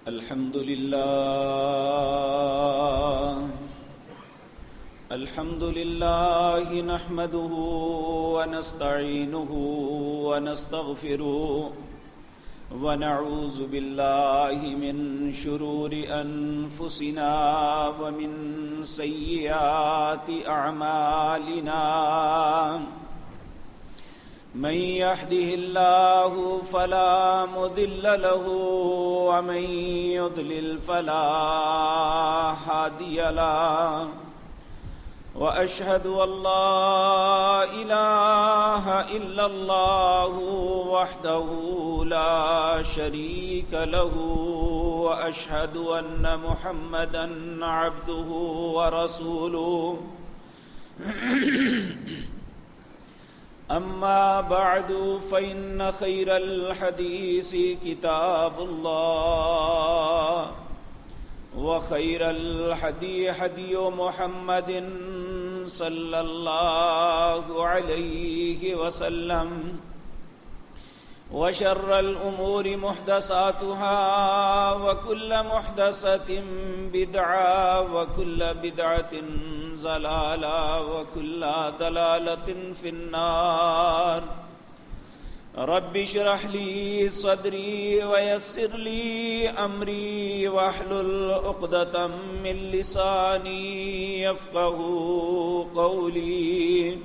الحمد لله نحمده ونستعينه ونستغفره ونعوذ بالله من شرور أنفسنا ومن سيئات أعمالنا من يهده الله فلا مضل له ومن يضلل فلا هادي له وأشهد أن لا إله إلا الله وحده لا شريك له وأشهد أن محمدا عبده ورسوله أما بعد فإن خير الحديث كتاب الله وخير الهدي هدي محمد صلى الله عليه وسلم وشر الأمور محدثاتها وكل محدثة بدعة وكل بدعة ضلالة وكل ضلالة في النار رب اشرح لي صدري ويسر لي أمري واحلل عقدة من لساني يفقهوا قولي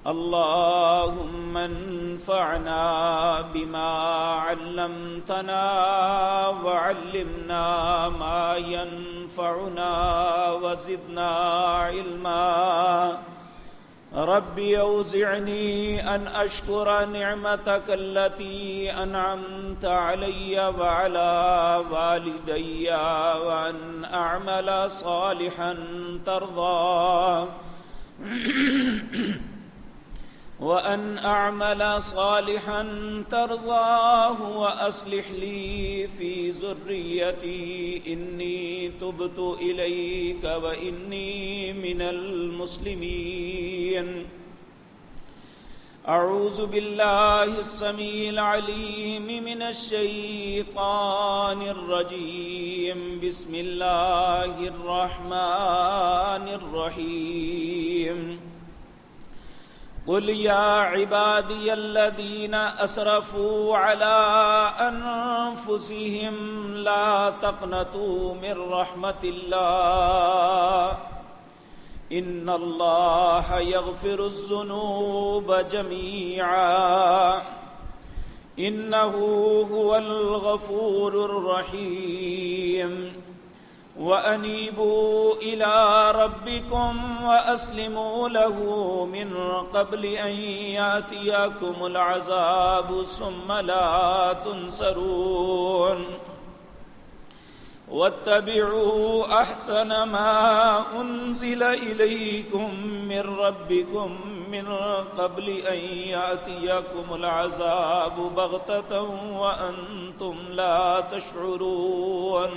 اللهم انفعنا بما علمتنا وعلمنا ما ينفعنا وزدنا علما رب أوزعني أن أشكر نعمتك التي أنعمت علي وعلى والدي وأن أعمل صالحا ترضاه وأصلح لي في ذريتي إني تبت إليك وإني من المسلمين أعوذ بالله السميع العليم من الشيطان الرجيم بسم الله الرحمن الرحيم قل يا عبادي الذين أسرفوا على أنفسهم لا تقنطوا من رحمة الله إن الله يغفر الذنوب جميعا إنه هو الغفور الرحيم وأنيبوا إلى ربكم وأسلموا له من قبل أن يأتيكم العذاب ثم لا تنصرون واتبعوا أحسن ما أنزل إليكم من ربكم من قبل أن يأتيكم العذاب بغتة وأنتم لا تشعرون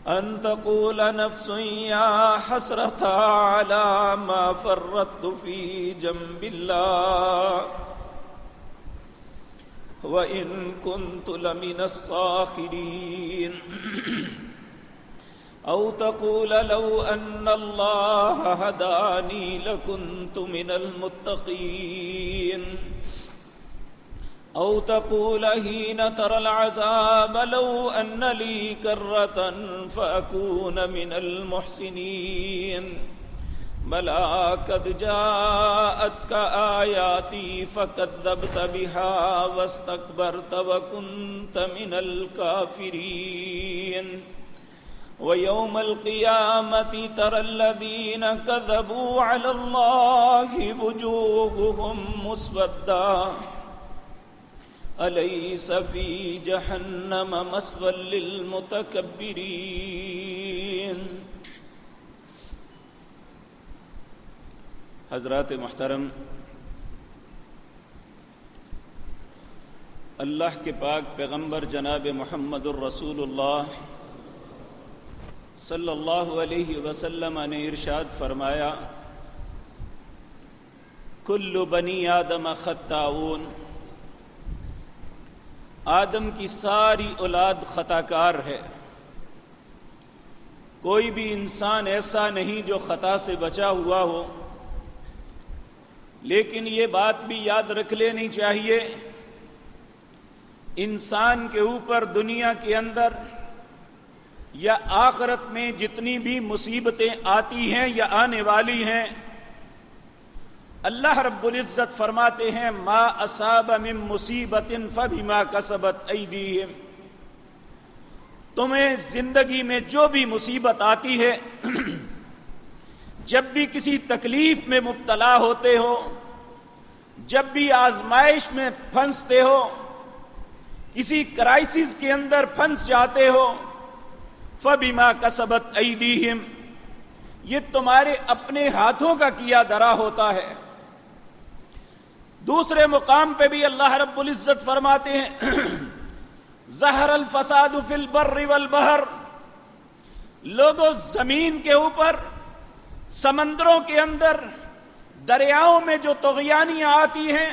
أن تقول نفس يا حسرة على ما فرطت في جنب الله وإن كنت لمن الساخرين أو تقول لو أن الله هداني لكنت من المتقين أو تقول حين ترى العذاب لو أن لي كرة فأكون من المحسنين بلى قد جاءتك آياتي فكذبت بها واستكبرت وكنت من الكافرين ويوم القيامة ترى الذين كذبوا على الله وجوههم مسودة أليس في جهنم مثوى للمتكبرين حضرات محترم، اللہ کے پاک پیغمبر جناب محمد الرسول اللہ صلی اللہ علیہ وسلم نے ارشاد فرمایا کل بنی آدم خطاؤون، آدم کی ساری اولاد خطا کار ہے، کوئی بھی انسان ایسا نہیں جو خطا سے بچا ہوا ہو، لیکن یہ بات بھی یاد رکھ لینی چاہیے، انسان کے اوپر دنیا کے اندر یا آخرت میں جتنی بھی مصیبتیں آتی ہیں یا آنے والی ہیں، اللہ رب العزت فرماتے ہیں ما اصاب من مصیبت فبما کسبت ایدیہم، تمہیں زندگی میں جو بھی مصیبت آتی ہے، جب بھی کسی تکلیف میں مبتلا ہوتے ہو، جب بھی آزمائش میں پھنستے ہو، کسی کرائسس کے اندر پھنس جاتے ہو، فَبِمَا كَسَبَتْ أَيْدِيهِمْ، یہ تمہارے اپنے ہاتھوں کا کیا درا ہوتا ہے۔ دوسرے مقام پہ بھی اللہ رب العزت فرماتے ہیں ظہر الفساد فی البر والبحر، لوگوں زمین کے اوپر، سمندروں کے اندر، دریاؤں میں جو طغیانیاں آتی ہیں،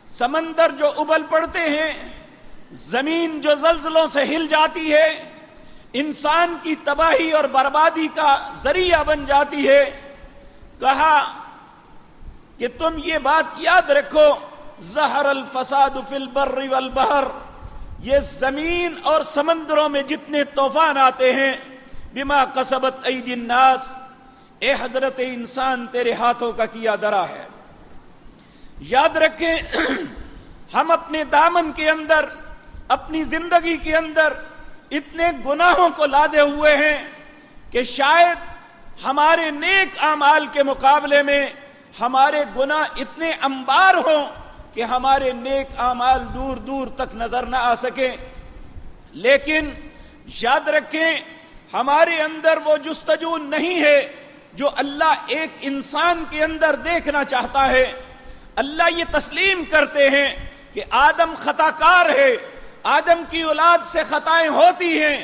سمندر جو ابل پڑتے ہیں، زمین جو زلزلوں سے ہل جاتی ہے، انسان کی تباہی اور بربادی کا ذریعہ بن جاتی ہے، کہا کہ تم یہ بات یاد رکھو ظہر الفساد فی البر والبحر، یہ زمین اور سمندروں میں جتنے طوفان آتے ہیں، بما کسبت ایدی الناس، اے حضرت انسان تیرے ہاتھوں کا کیا درا ہے۔ یاد رکھیں ہم اپنے دامن کے اندر، اپنی زندگی کے اندر اتنے گناہوں کو لادے ہوئے ہیں کہ شاید ہمارے نیک اعمال کے مقابلے میں ہمارے گناہ اتنے انبار ہوں کہ ہمارے نیک اعمال دور دور تک نظر نہ آ سکیں، لیکن یاد رکھیں ہمارے اندر وہ جستجو نہیں ہے جو اللہ ایک انسان کے اندر دیکھنا چاہتا ہے۔ اللہ یہ تسلیم کرتے ہیں کہ آدم خطا کار ہے، آدم کی اولاد سے خطائیں ہوتی ہیں،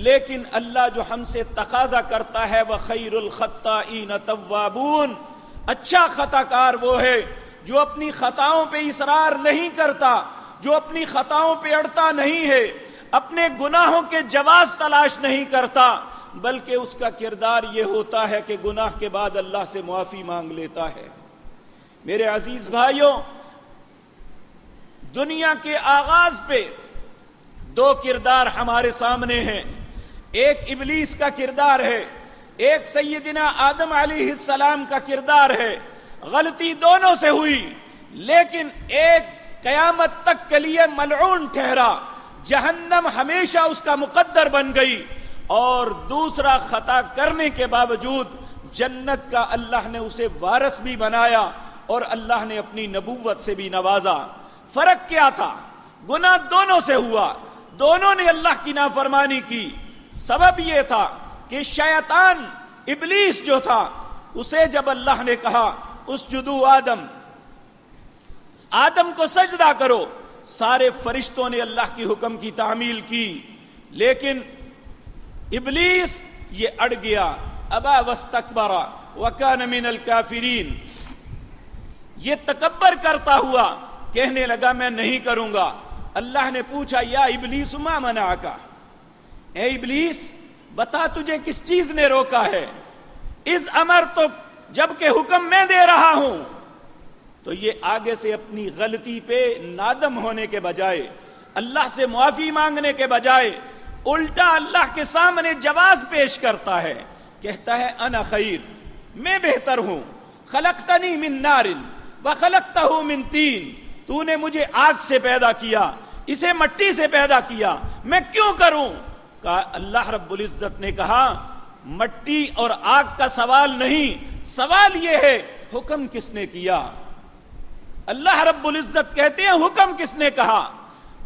لیکن اللہ جو ہم سے تقاضا کرتا ہے وَخَيْرُ الْخَطَّائِينَ تَوَّابُونَ، اچھا خطا کار وہ ہے جو اپنی خطاؤں پہ اصرار نہیں کرتا، جو اپنی خطاؤں پہ اڑتا نہیں ہے، اپنے گناہوں کے جواز تلاش نہیں کرتا، بلکہ اس کا کردار یہ ہوتا ہے کہ گناہ کے بعد اللہ سے معافی مانگ لیتا ہے۔ میرے عزیز بھائیوں، دنیا کے آغاز پہ دو کردار ہمارے سامنے ہیں، ایک ابلیس کا کردار ہے، ایک سیدنا آدم علیہ السلام کا کردار ہے۔ غلطی دونوں سے ہوئی، لیکن ایک قیامت تک کے لیے ملعون ٹھہرا، جہنم ہمیشہ اس کا مقدر بن گئی، اور دوسرا خطا کرنے کے باوجود جنت کا اللہ نے اسے وارث بھی بنایا اور اللہ نے اپنی نبوت سے بھی نوازا۔ فرق کیا تھا؟ گناہ دونوں سے ہوا، دونوں نے اللہ کی نافرمانی کی۔ سبب یہ تھا کہ شیطان ابلیس جو تھا، اسے جب اللہ نے کہا اسجدوا آدم کو سجدہ کرو، سارے فرشتوں نے اللہ کی حکم کی تعمیل کی، لیکن ابلیس یہ اڑ گیا، ابا واستکبر وکان من الکافرین، یہ تکبر کرتا ہوا کہنے لگا میں نہیں کروں گا۔ اللہ نے پوچھا یا ابلیس ما منعک، اے ابلیس بتا تجھے کس چیز نے روکا ہے؟ اس امر تو جبکہ حکم میں دے رہا ہوں۔ تو یہ آگے سے اپنی غلطی پہ نادم ہونے کے بجائے، اللہ سے معافی مانگنے کے بجائے، الٹا اللہ کے سامنے جواز پیش کرتا ہے، کہتا ہے انا خیر، میں بہتر ہوں، خلقتنی من نار وخلقتہ من طین، تو نے مجھے آگ سے پیدا کیا، اسے مٹی سے پیدا کیا، میں کیوں کروں؟ کہا اللہ رب العزت نے کہا مٹی اور آگ کا سوال نہیں، سوال یہ ہے حکم کس نے کیا؟ اللہ رب العزت کہتے ہیں حکم کس نے کہا؟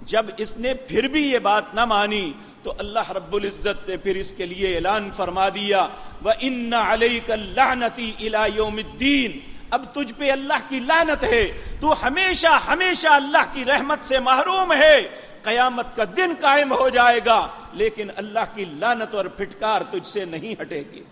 جب اس نے پھر بھی یہ بات نہ مانی تو اللہ رب العزت نے پھر اس کے لیے اعلان فرما دیا وَإِنَّ عَلَيْكَ اللَّعْنَةِ إِلَى يَوْمِ الدِّينِ، اب تجھ پہ اللہ کی لعنت ہے، تو ہمیشہ ہمیشہ اللہ کی رحمت سے محروم ہے، قیامت کا دن قائم ہو جائے گا لیکن اللہ کی لعنت اور پھٹکار تجھ سے نہیں ہٹے گی۔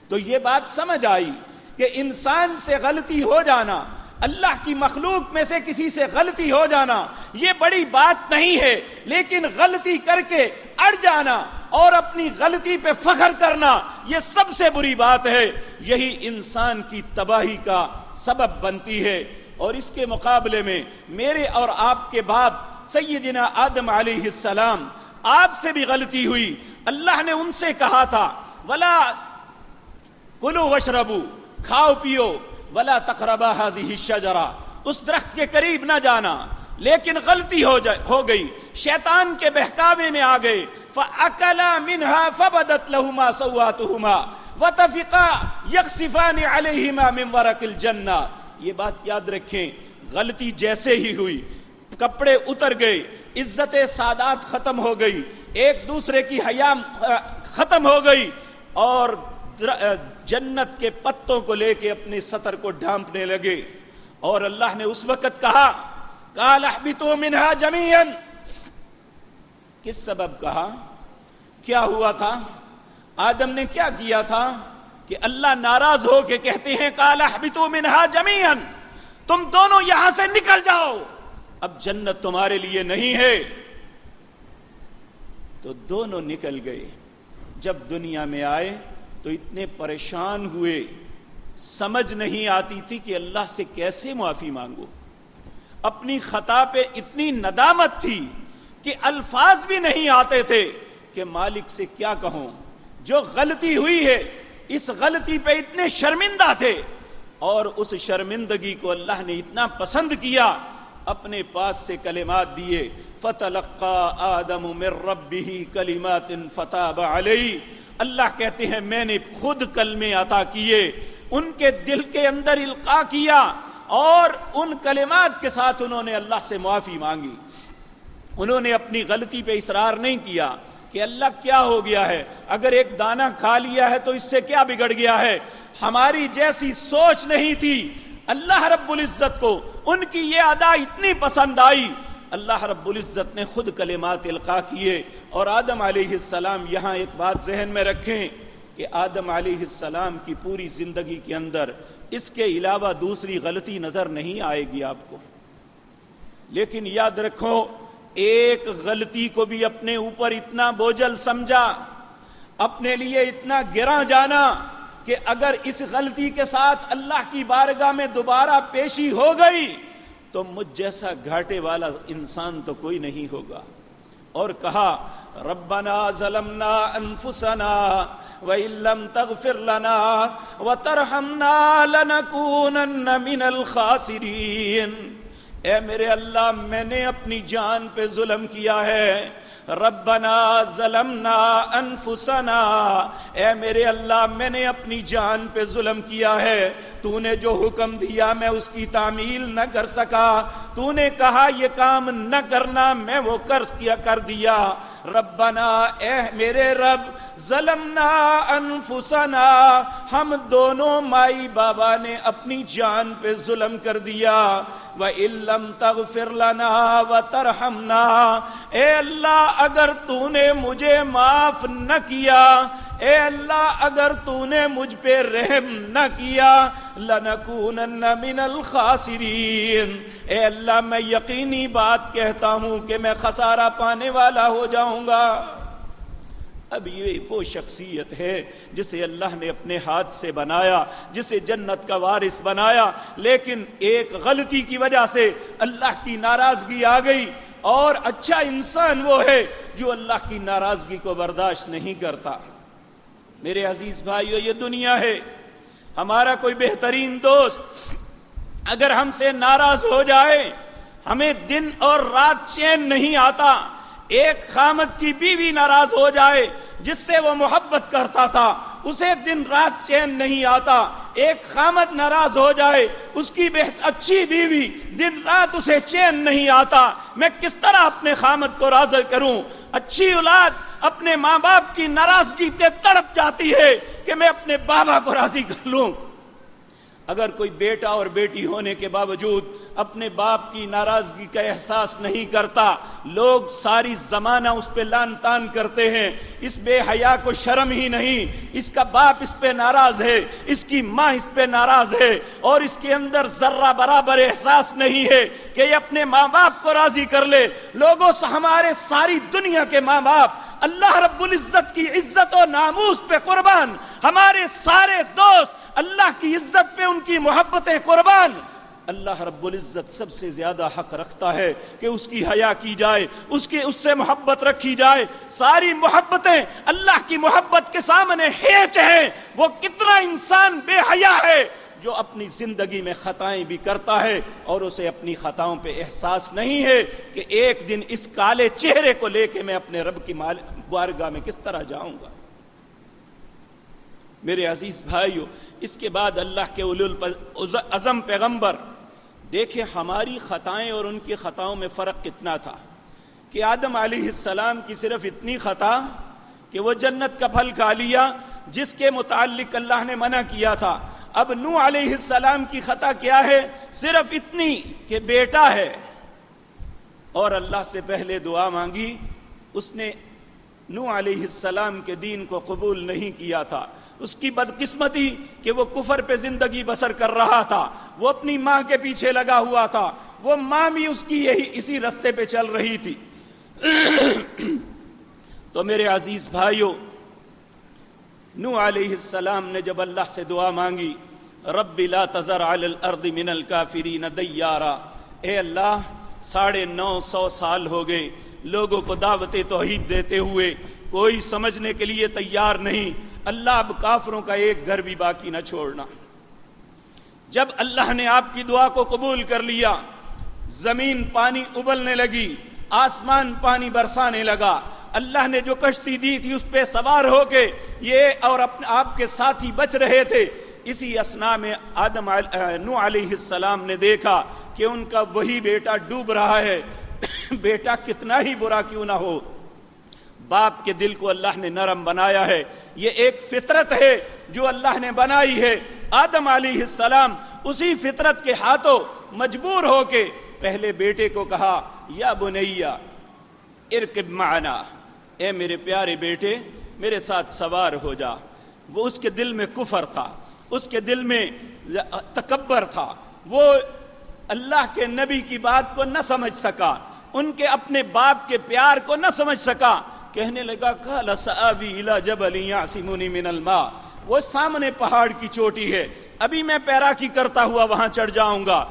تو یہ بات سمجھ آئی کہ انسان سے غلطی ہو جانا، اللہ کی مخلوق میں سے کسی سے غلطی ہو جانا یہ بڑی بات نہیں ہے، لیکن غلطی کر کے اڑ جانا اور اپنی غلطی پہ فخر کرنا یہ سب سے بری بات ہے، یہی انسان کی تباہی کا سبب بنتی ہے۔ اور اس کے مقابلے میں میرے اور آپ کے باپ سیدنا آدم علیہ السلام، آپ سے بھی غلطی ہوئی۔ اللہ نے ان سے کہا تھا وَلَا کُلُوا وَاشْرَبُوا، کھاؤ پیو، وَلَا تَقْرَبَا هَذِهِ الشَّجَرَةَ، اس درخت کے قریب نہ جانا، لیکن غلطی ہو گئی، شیطان کے بہکاوے میں آ گئے۔ فَأَكَلَا مِنْهَا فَبَدَتْ لَهُمَا سَوْآتُهُمَا وَطَفِقَا يَخْصِفَانِ عَلَيْهِمَا مِنْ وَرَقِ الْجَنَّةِ۔ یہ بات یاد رکھیں، غلطی جیسے ہی ہوئی، کپڑے اتر گئے، عزت سادات ختم ہو گئی، ایک دوسرے کی حیا ختم ہو گئی، اور جنت کے پتوں کو لے کے اپنے سطر کو ڈھانپنے لگے۔ اور اللہ نے اس وقت کہا قَالَ اهْبِطُوا مِنْهَا جَمِيعًا، کس سبب کہا؟ کیا ہوا تھا؟ آدم نے کیا کیا تھا کہ اللہ ناراض ہو کے کہتے ہیں قَالَ اهْبِطُوا مِنْهَا جَمِيعًا، تم دونوں یہاں سے نکل جاؤ، اب جنت تمہارے لیے نہیں ہے۔ تو دونوں نکل گئے۔ جب دنیا میں آئے تو اتنے پریشان ہوئے، سمجھ نہیں آتی تھی کہ اللہ سے کیسے معافی مانگو، اپنی خطا پہ اتنی ندامت تھی کہ الفاظ بھی نہیں آتے تھے کہ مالک سے کیا کہوں۔ جو غلطی ہوئی ہے اس غلطی پہ اتنے شرمندہ تھے، اور اس شرمندگی کو اللہ نے اتنا پسند کیا، اپنے پاس سے کلمات دیے، فَتَلَقَّى آدَمُ مِن رَبِّهِ كَلِمَاتٍ فَتَابَ عَلَيْهِ۔ اللہ کہتے ہیں میں نے خود کلمے عطا کیے، ان کے دل کے اندر القاء کیا، اور ان کلمات کے ساتھ انہوں نے اللہ سے معافی مانگی۔ انہوں نے اپنی غلطی پہ اصرار نہیں کیا کہ اللہ کیا ہو گیا ہے، اگر ایک دانہ کھا لیا ہے تو اس سے کیا بگڑ گیا ہے۔ ہماری جیسی سوچ نہیں تھی۔ اللہ رب العزت کو ان کی یہ ادا اتنی پسند آئی، اللہ رب العزت نے خود کلمات القاء کیے۔ اور آدم علیہ السلام، یہاں ایک بات ذہن میں رکھیں کہ آدم علیہ السلام کی پوری زندگی کے اندر اس کے علاوہ دوسری غلطی نظر نہیں آئے گی آپ کو، لیکن یاد رکھو ایک غلطی کو بھی اپنے اوپر اتنا بوجھل سمجھا، اپنے لیے اتنا گراں جانا کہ اگر اس غلطی کے ساتھ اللہ کی بارگاہ میں دوبارہ پیشی ہو گئی تو مجھ جیسا گھاٹے والا انسان تو کوئی نہیں ہوگا۔ اور کہا ربنا ظلمنا انفسنا وان لم تغفر لنا وترحمنا لنکونن من الخاسرین۔ اے میرے اللہ، میں نے اپنی جان پہ ظلم کیا ہے۔ ربنا ظلمنا انفسنا، اے میرے اللہ میں نے اپنی جان پہ ظلم کیا ہے۔ تو نے جو حکم دیا میں اس کی تعمیل نہ کر سکا، تو نے کہا یہ کام نہ کرنا، میں وہ کر دیا۔ ربنا، اے میرے رب، ظلمنا انفسنا، ہم دونوں مائی بابا نے اپنی جان پہ ظلم کر دیا۔ وَإِن لَّمْ تَغْفِرْ لَنَا وَتَرْحَمْنَا، اے اللہ اگر تو نے مجھے معاف نہ کیا، اے اللہ اگر تو نے مجھ پہ رحم نہ کیا، لَنَكُونَنَّ مِنَ الْخَاسِرِينَ، اے اللہ میں یقینی بات کہتا ہوں کہ میں خسارہ پانے والا ہو جاؤں گا۔ اب یہ وہ شخصیت ہے جسے اللہ نے اپنے ہاتھ سے بنایا، جسے جنت کا وارث بنایا، لیکن ایک غلطی کی وجہ سے اللہ کی ناراضگی آ گئی۔ اور اچھا انسان وہ ہے جو اللہ کی ناراضگی کو برداشت نہیں کرتا۔ میرے عزیز بھائیو، یہ دنیا ہے، ہمارا کوئی بہترین دوست اگر ہم سے ناراض ہو جائے ہمیں دن اور رات چین نہیں آتا۔ ایک خامد کی بیوی ناراض ہو جائے جس سے وہ محبت کرتا تھا، اسے دن رات چین نہیں آتا۔ ایک خامد ناراض ہو جائے، اس کی اچھی بیوی، دن رات اسے چین نہیں آتا۔ میں کس طرح اپنے خامد کو راضی کروں؟ اچھی اولاد اپنے ماں باپ کی ناراضگی پہ تڑپ جاتی ہے کہ میں اپنے بابا کو راضی کر لوں۔ اگر کوئی بیٹا اور بیٹی ہونے کے باوجود اپنے باپ کی ناراضگی کا احساس نہیں کرتا، لوگ ساری زمانہ اس پہ لان تان کرتے ہیں، اس بے حیا کو شرم ہی نہیں، اس کا باپ اس پہ ناراض ہے، اس کی ماں اس پہ ناراض ہے، اور اس کے اندر ذرہ برابر احساس نہیں ہے کہ یہ اپنے ماں باپ کو راضی کر لے۔ لوگوں سے ہمارے ساری دنیا کے ماں باپ اللہ رب العزت کی عزت و ناموس پہ قربان، ہمارے سارے دوست اللہ کی عزت پہ ان کی محبتیں قربان۔ اللہ رب العزت سب سے زیادہ حق رکھتا ہے کہ اس کی حیا کی جائے، اس سے محبت رکھی جائے۔ ساری محبتیں اللہ کی محبت کے سامنے ہیچ ہیں۔ وہ کتنا انسان بے حیا ہے جو اپنی زندگی میں خطائیں بھی کرتا ہے اور اسے اپنی خطاؤں پہ احساس نہیں ہے کہ ایک دن اس کالے چہرے کو لے کے میں اپنے رب کی بارگاہ میں کس طرح جاؤں گا۔ میرے عزیز بھائیو، اس کے بعد اللہ کے اولو العزم پیغمبر، دیکھیں ہماری خطائیں اور ان کی خطاؤں میں فرق کتنا تھا کہ آدم علیہ السلام کی صرف اتنی خطا کہ وہ جنت کا پھل کھا لیا جس کے متعلق اللہ نے منع کیا تھا۔ اب نوح علیہ السلام کی خطا کیا ہے؟ صرف اتنی کہ بیٹا ہے، اور اللہ سے پہلے دعا مانگی، اس نے نوح علیہ السلام کے دین کو قبول نہیں کیا تھا۔ اس کی بدقسمتی کہ وہ کفر پہ زندگی بسر کر رہا تھا، وہ اپنی ماں کے پیچھے لگا ہوا تھا، وہ ماں بھی اس کی اسی رستے پہ چل رہی تھی۔ تو میرے عزیز بھائیو، نوح علیہ السلام نے جب اللہ سے دعا مانگی، رب لا تذر علی الارض من الکافرین دیارا، اے اللہ 950 سال ہو گئے لوگوں کو دعوت توحید دیتے ہوئے، کوئی سمجھنے کے لیے تیار نہیں، اللہ اب کافروں کا ایک گھر بھی باقی نہ چھوڑنا۔ جب اللہ نے آپ کی دعا کو قبول کر لیا، زمین پانی ابلنے لگی، آسمان پانی برسانے لگا، اللہ نے جو کشتی دی تھی اس پہ سوار ہو کے یہ اور آپ کے ساتھی بچ رہے تھے۔ اسی اثناء میں نوح علیہ السلام نے دیکھا کہ ان کا وہی بیٹا ڈوب رہا ہے۔ بیٹا کتنا ہی برا کیوں نہ ہو، باپ کے دل کو اللہ نے نرم بنایا ہے، یہ ایک فطرت ہے جو اللہ نے بنائی ہے۔ آدم علیہ السلام اسی فطرت کے ہاتھوں مجبور ہو کے پہلے بیٹے کو کہا، یا بنیا ارکب معنا، اے میرے پیارے بیٹے میرے ساتھ سوار ہو جا۔ وہ اس کے دل میں کفر تھا، اس کے دل میں تکبر تھا، وہ اللہ کے نبی کی بات کو نہ سمجھ سکا، ان کے اپنے باپ کے پیار کو نہ سمجھ سکا۔ کہنے لگا قال سآوی الی جبل یعصمنی من الماء، وہ سامنے پہاڑ کی چوٹی ہے، ابھی میں پیراکی کرتا ہوا وہاں چڑھ جاؤں گا۔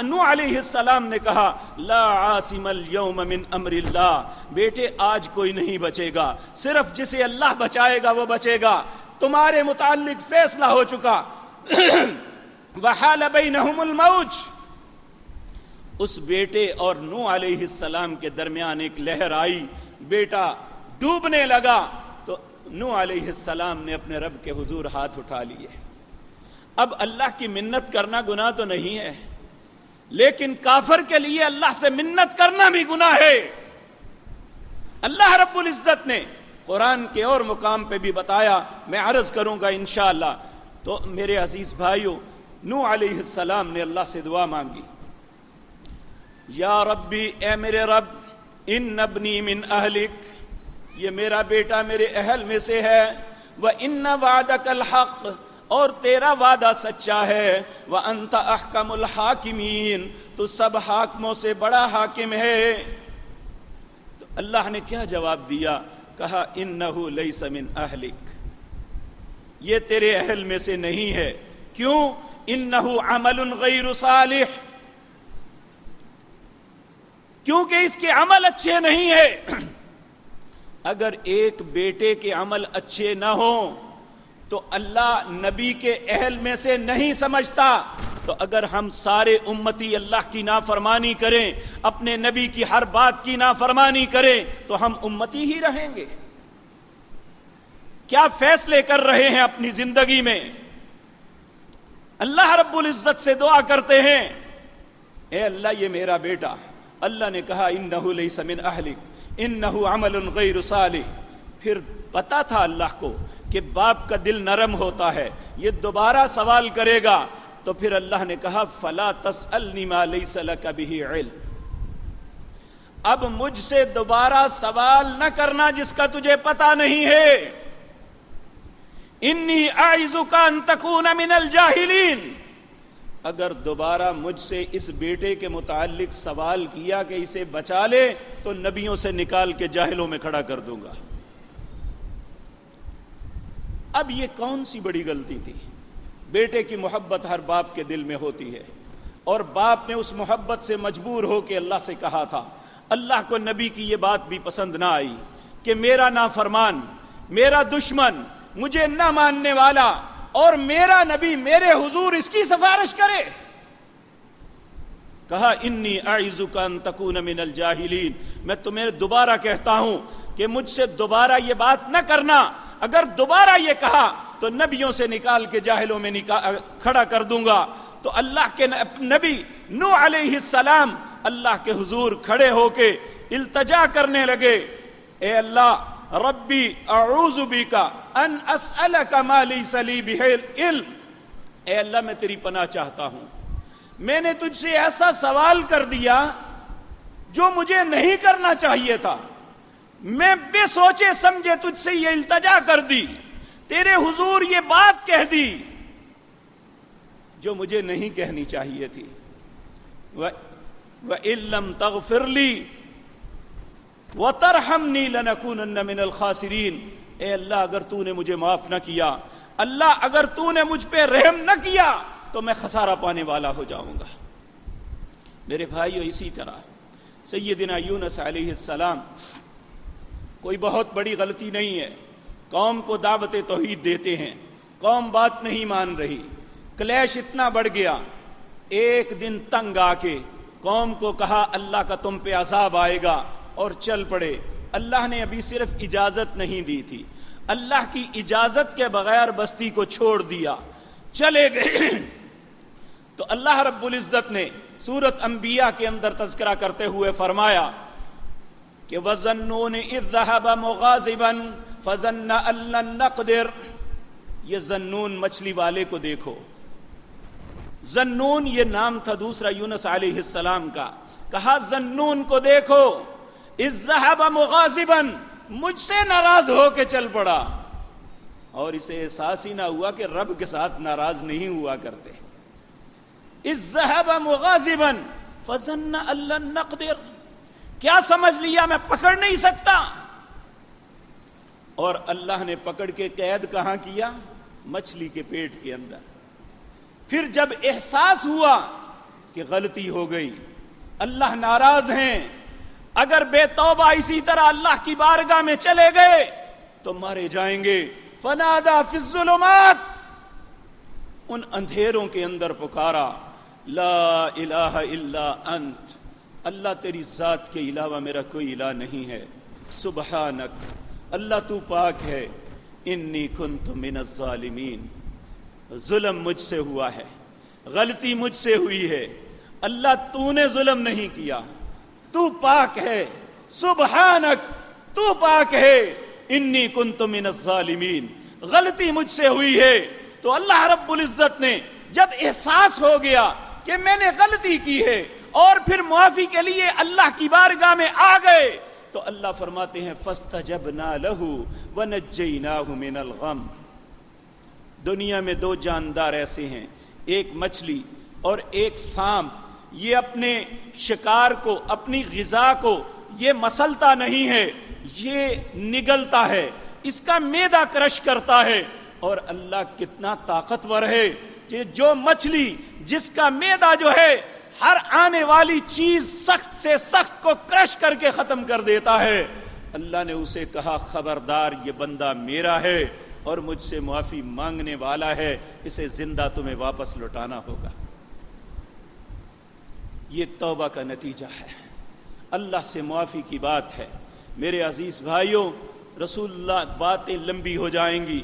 نوح علیہ السلام نے کہا لا عاصم اليوم من امر اللہ، بیٹے آج کوئی نہیں بچے گا، صرف جسے اللہ بچائے گا وہ بچے گا، تمہارے متعلق فیصلہ ہو چکا۔ وحال بینہم الموج، اس بیٹے اور نوح علیہ السلام کے درمیان ایک لہر آئی، بیٹا ڈوبنے لگا، تو نوح علیہ السلام نے اپنے رب کے حضور ہاتھ اٹھا لیے۔ اب اللہ کی منت کرنا گناہ تو نہیں ہے، لیکن کافر کے لیے اللہ سے منت کرنا بھی گناہ ہے۔ اللہ رب العزت نے قرآن کے اور مقام پہ بھی بتایا، میں عرض کروں گا انشاءاللہ۔ تو میرے عزیز بھائیو، نوح علیہ السلام نے اللہ سے دعا مانگی، یا ربی، اے میرے رب، ان ابنی من اہلک، یہ میرا بیٹا میرے اہل میں سے ہے، وَإِنَّ وَعْدَكَ الْحَقِّ، اور تیرا وعدہ سچا ہے، وَأَنْتَ أَحْكَمُ الْحَاكِمِينَ، تو سب حاکموں سے بڑا حاکم ہے۔ تو اللہ نے کیا جواب دیا؟ کہا إِنَّهُ لَيْسَ مِنْ أَهْلِكَ، یہ تیرے اہل میں سے نہیں ہے۔ کیوں؟ إِنَّهُ عَمَلٌ غَيْرُ صَالِحٌ، کیونکہ اس کے عمل اچھے نہیں ہیں۔ اگر ایک بیٹے کے عمل اچھے نہ ہوں تو اللہ نبی کے اہل میں سے نہیں سمجھتا۔ تو اگر ہم سارے امتی اللہ کی نافرمانی کریں، اپنے نبی کی ہر بات کی نافرمانی کریں، تو ہم امتی ہی رہیں گے۔ کیا فیصلے کر رہے ہیں اپنی زندگی میں؟ اللہ رب العزت سے دعا کرتے ہیں، اے اللہ یہ میرا بیٹا، اللہ نے کہا انہ لیس من اہلک انہ عمل غیر صالح۔ پھر پتا تھا اللہ کو کہ باپ کا دل نرم ہوتا ہے، یہ دوبارہ سوال کرے گا، تو پھر اللہ نے کہا فلا تسألنی ما لیس لک بہ علم، اب مجھ سے دوبارہ سوال نہ کرنا جس کا تجھے پتا نہیں ہے. انی اعظک ان تکون من الجاہلین، اگر دوبارہ مجھ سے اس بیٹے کے متعلق سوال کیا کہ اسے بچا لے تو نبیوں سے نکال کے جاہلوں میں کھڑا کر دوں گا. اب یہ کون سی بڑی غلطی تھی؟ بیٹے کی محبت ہر باپ کے دل میں ہوتی ہے، اور باپ نے اس محبت سے مجبور ہو کے اللہ سے کہا تھا. اللہ کو نبی کی یہ بات بھی پسند نہ آئی کہ میرا نافرمان، میرا دشمن، مجھے نہ ماننے والا اور میرا نبی میرے حضور اس کی سفارش کرے. کہا انی اعظک ان تکون من الجاہلین، میں تمہیں دوبارہ کہتا ہوں کہ مجھ سے دوبارہ یہ بات نہ کرنا. اگر دوبارہ یہ کہا تو نبیوں سے نکال کے جاہلوں میں کھڑا کر دوں گا. تو اللہ کے نبی نوح علیہ السلام اللہ کے حضور کھڑے ہو کے التجا کرنے لگے، اے اللہ ربی اعوذ بک ان اسألک ما لیس لی بہ علم، اے اللہ میں تیری پناہ چاہتا ہوں، میں نے تجھ سے ایسا سوال کر دیا جو مجھے نہیں کرنا چاہیے تھا، میں بے سوچے سمجھے تجھ سے یہ التجا کر دی، تیرے حضور یہ بات کہہ دی جو مجھے نہیں کہنی چاہیے تھی. وَإِن لَّمْ تَغْفِرْ لِي وَتَرْحَمْنِي لَنَكُونَنَّ مِنَ الْخَاسِرِينَ، اے اللہ اگر تو نے مجھے معاف نہ کیا، اللہ اگر تو نے مجھ پہ رحم نہ کیا تو میں خسارہ پانے والا ہو جاؤں گا. میرے بھائیو، اسی طرح سیدنا یونس علیہ السلام کوئی بہت بڑی غلطی نہیں ہے، قوم کو دعوت توحید دیتے ہیں، قوم بات نہیں مان رہی، کلیش اتنا بڑھ گیا، ایک دن تنگ آ کے قوم کو کہا اللہ کا تم پہ عذاب آئے گا اور چل پڑے. اللہ نے ابھی صرف اجازت نہیں دی تھی، اللہ کی اجازت کے بغیر بستی کو چھوڑ دیا، چلے گئے. تو اللہ رب العزت نے سورۃ انبیاء کے اندر تذکرہ کرتے ہوئے فرمایا کہ وَظَنُّونِ إِذْ ذَهَبَ مُغَاضِبًا فَظَنَّ أَن لَّن نَّقْدِرَ. یہ ذنون مچھلی والے کو دیکھو، ذنون یہ نام تھا دوسرا یونس علیہ السلام کا. کہا ذنون کو دیکھو، اذ ذهب مغاضبا، مجھ سے ناراض ہو کے چل پڑا، اور اسے احساس ہی نہ ہوا کہ رب کے ساتھ ناراض نہیں ہوا کرتے. اذ ذهب مغاضبا فظن ان لن نقدر، کیا سمجھ لیا میں پکڑ نہیں سکتا. اور اللہ نے پکڑ کے قید کہاں کیا؟ مچھلی کے پیٹ کے اندر. پھر جب احساس ہوا کہ غلطی ہو گئی، اللہ ناراض ہیں، اگر بے توبہ اسی طرح اللہ کی بارگاہ میں چلے گئے تو مارے جائیں گے. فنادا فی الظلمات، ان اندھیروں کے اندر پکارا، لا الہ الا انت، اللہ تیری ذات کے علاوہ میرا کوئی الہ نہیں ہے، سبحانک، اللہ تو پاک ہے، انی کنت من الظالمین، ظلم مجھ سے ہوا ہے، غلطی مجھ سے ہوئی ہے، اللہ تو نے ظلم نہیں کیا، تو پاک ہے، سبحانک، تو پاک ہے، انی کنت من الظالمین، غلطی مجھ سے ہوئی ہے. تو اللہ رب العزت نے جب احساس ہو گیا کہ میں نے غلطی کی ہے اور پھر معافی کے لیے اللہ کی بارگاہ میں آ گئے تو اللہ فرماتے ہیں فاستجبنا له ونجیناہ من الغم. دنیا میں دو جاندار ایسے ہیں، ایک مچھلی اور ایک سانپ، یہ اپنے شکار کو، اپنی غذا کو یہ مسلتا نہیں ہے، یہ نگلتا ہے، اس کا معدہ کرش کرتا ہے. اور اللہ کتنا طاقتور ہے کہ جو مچھلی جس کا معدہ جو ہے ہر آنے والی چیز سخت سے سخت کو کرش کر کے ختم کر دیتا ہے. اللہ نے اسے کہا خبردار، یہ بندہ میرا ہے اور مجھ سے معافی مانگنے والا ہے، اسے زندہ تمہیں واپس لوٹانا ہوگا. یہ توبہ کا نتیجہ ہے، اللہ سے معافی کی بات ہے. میرے عزیز بھائیوں، رسول اللہ، باتیں لمبی ہو جائیں گی.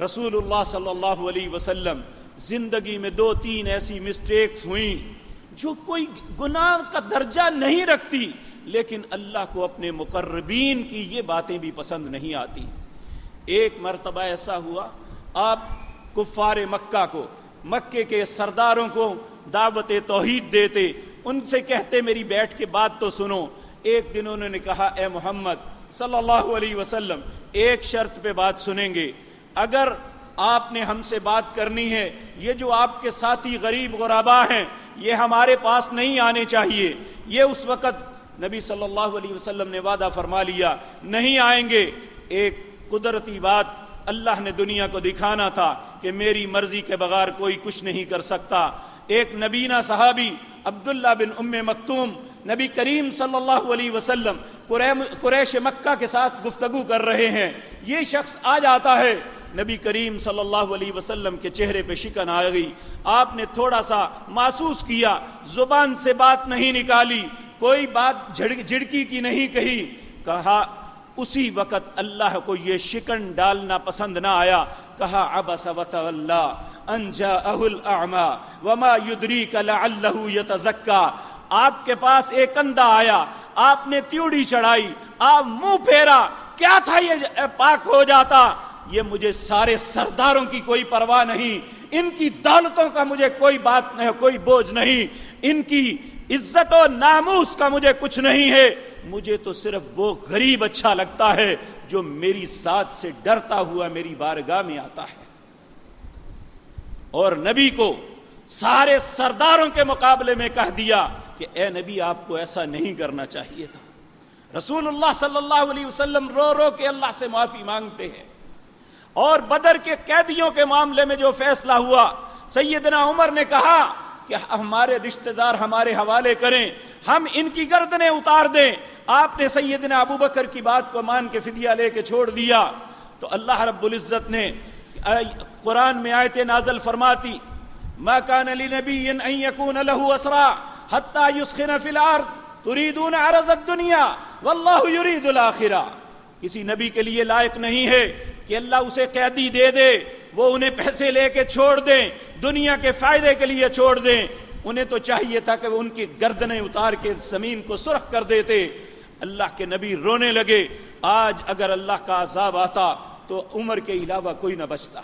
رسول اللہ صلی اللہ علیہ وسلم زندگی میں 2-3 ایسی مسٹیکس ہوئیں جو کوئی گناہ کا درجہ نہیں رکھتی، لیکن اللہ کو اپنے مقربین کی یہ باتیں بھی پسند نہیں آتی. ایک مرتبہ ایسا ہوا، آپ کفار مکہ کو مکے کے سرداروں کو دعوت توحید دیتے، ان سے کہتے میری بیٹھ کے بات تو سنو۔ ایک دن انہوں نے کہا اے محمد صلی اللہ علیہ وسلم، ایک شرط پہ بات سنیں گے، اگر آپ نے ہم سے بات کرنی ہے، یہ جو آپ کے ساتھی غریب غربا ہیں یہ ہمارے پاس نہیں آنے چاہیے۔ یہ اس وقت نبی صلی اللہ علیہ وسلم نے وعدہ فرما لیا نہیں آئیں گے۔ ایک قدرتی بات اللہ نے دنیا کو دکھانا تھا کہ میری مرضی کے بغیر کوئی کچھ نہیں کر سکتا۔ ایک نبینا صحابی عبداللہ بن ام مکتوم نبی کریم صلی اللہ علیہ وسلم قریش مکہ کے ساتھ گفتگو کر رہے ہیں، یہ شخص آ جاتا ہے، نبی کریم صلی اللہ علیہ وسلم کے چہرے پہ شکن آ گئی، آپ نے تھوڑا سا محسوس کیا، زبان سے بات نہیں نکالی، کوئی بات جھڑکی کی نہیں کہی، کہا اسی وقت اللہ کو یہ شکن ڈالنا پسند نہ آیا، کہا عبس وتولی ان جاءہ الاعمی وما یدریک لعلہ یتزکی۔ آپ کے پاس ایک اندھا آیا، آپ نے تیوڑی چڑھائی، آپ منہ پھیرا، کیا تھا یہ پاک ہو جاتا۔ یہ مجھے سارے سرداروں کی کوئی پرواہ نہیں، ان کی دولتوں کا مجھے کوئی بات نہیں، کوئی بوجھ نہیں، ان کی عزت و ناموس کا مجھے کچھ نہیں ہے، مجھے تو صرف وہ غریب اچھا لگتا ہے جو میری ذات سے ڈرتا ہوا میری بارگاہ میں آتا ہے۔ اور نبی کو سارے سرداروں کے مقابلے میں کہہ دیا کہ اے نبی آپ کو ایسا نہیں کرنا چاہیے تھا۔ رسول اللہ صلی اللہ علیہ وسلم رو رو کے اللہ سے معافی مانگتے ہیں۔ اور بدر کے قیدیوں کے معاملے میں جو فیصلہ ہوا، سیدنا عمر نے کہا کہ ہمارے رشتہ دار ہمارے حوالے کریں، ہم ان کی گردنیں اتار دیں۔ آپ نے سیدنا ابو بکر کی بات کو مان کے فدیہ لے کے چھوڑ دیا، تو اللہ رب العزت نے قرآن میں آیت نازل فرماتی ما کان لنبی ان یکون له اسرا حتی یسخن فی الارض تریدون عرض الدنیا واللہ یرید الاخرہ۔ کسی نبی کے لیے لائق نہیں ہے کہ اللہ اسے قیدی دے دے، وہ انہیں پیسے لے کے چھوڑ دیں، دنیا کے فائدے کے لیے چھوڑ دیں۔ انہیں تو چاہیے تھا کہ وہ ان کی گردنیں اتار کے زمین کو سرخ کر دیتے۔ اللہ کے نبی رونے لگے۔ آج اگر اللہ کا عذاب آتا تو عمر کے علاوہ کوئی نہ بچتا۔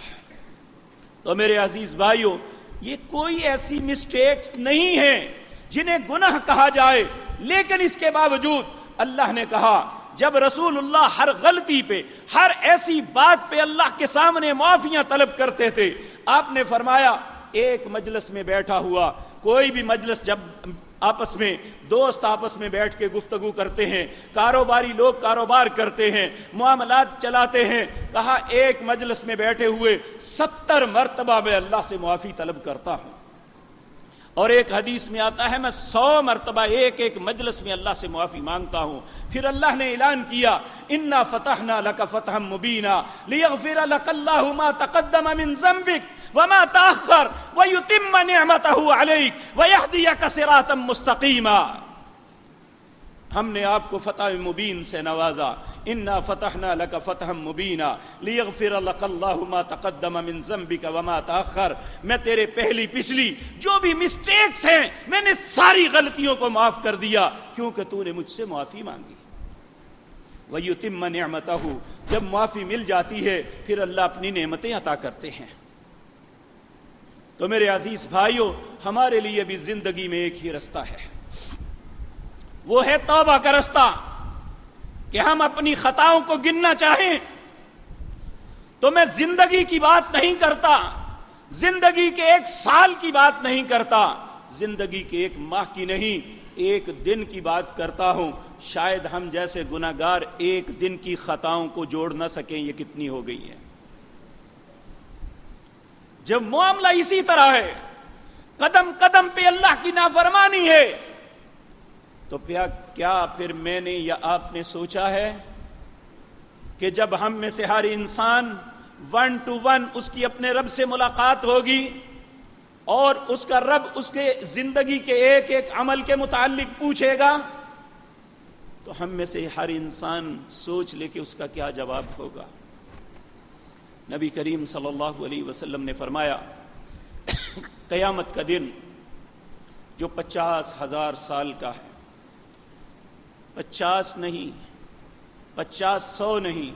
تو میرے عزیز بھائیوں، یہ کوئی ایسی مسٹیکس نہیں ہیں جنہیں گناہ کہا جائے، لیکن اس کے باوجود اللہ نے کہا جب رسول اللہ ہر غلطی پہ، ہر ایسی بات پہ اللہ کے سامنے معافیاں طلب کرتے تھے، آپ نے فرمایا ایک مجلس میں بیٹھا ہوا، کوئی بھی مجلس جب آپس میں دوست آپس میں بیٹھ کے گفتگو کرتے ہیں، کاروباری لوگ کاروبار کرتے ہیں، معاملات چلاتے ہیں، کہا ایک مجلس میں بیٹھے ہوئے 70 مرتبہ میں اللہ سے معافی طلب کرتا ہوں، اور ایک حدیث میں آتا ہے میں 100 مرتبہ ایک مجلس میں اللہ سے معافی مانگتا ہوں۔ پھر اللہ نے اعلان کیا انا فتحنا لک فتحا مبینا لیغفر لک اللہ ما تقدم من ذنبک وما تأخر ویتم نعمتہ علیک ویہدیک صراطا مستقیما۔ ہم نے آپ کو فتح مبین سے نوازا، انا فتحنا لک فتحا مبینا لیغفر لک اللہ ما تقدم من ذنبک وما تأخر۔ میں تیرے پہلی پچھلی جو بھی مسٹیکس ہیں میں نے ساری غلطیوں کو معاف کر دیا کیونکہ تو نے مجھ سے معافی مانگی۔ وَيُتِمَّ نِعْمَتَهُ، جب معافی مل جاتی ہے پھر اللہ اپنی نعمتیں عطا کرتے ہیں۔ تو میرے عزیز بھائیوں، ہمارے لیے بھی زندگی میں ایک ہی رستہ ہے، وہ ہے توبہ کا رستہ، کہ ہم اپنی خطاؤں کو گننا چاہیں تو میں زندگی کی بات نہیں کرتا، زندگی کے 1 سال کی بات نہیں کرتا، زندگی کے 1 ماہ کی نہیں، 1 دن کی بات کرتا ہوں۔ شاید ہم جیسے گناہگار 1 دن کی خطاؤں کو جوڑ نہ سکیں، یہ کتنی ہو گئی ہیں۔ جب معاملہ اسی طرح ہے، قدم قدم پہ اللہ کی نافرمانی ہے، تو کیا پھر میں نے یا آپ نے سوچا ہے کہ جب ہم میں سے ہر انسان 1 to 1 اس کی اپنے رب سے ملاقات ہوگی اور اس کا رب اس کے زندگی کے ایک عمل کے متعلق پوچھے گا، تو ہم میں سے ہر انسان سوچ لے کہ اس کا کیا جواب ہوگا۔ نبی کریم صلی اللہ علیہ وسلم نے فرمایا قیامت کا دن جو 50,000 سال کا ہے، 50 نہیں، 50,100 نہیں،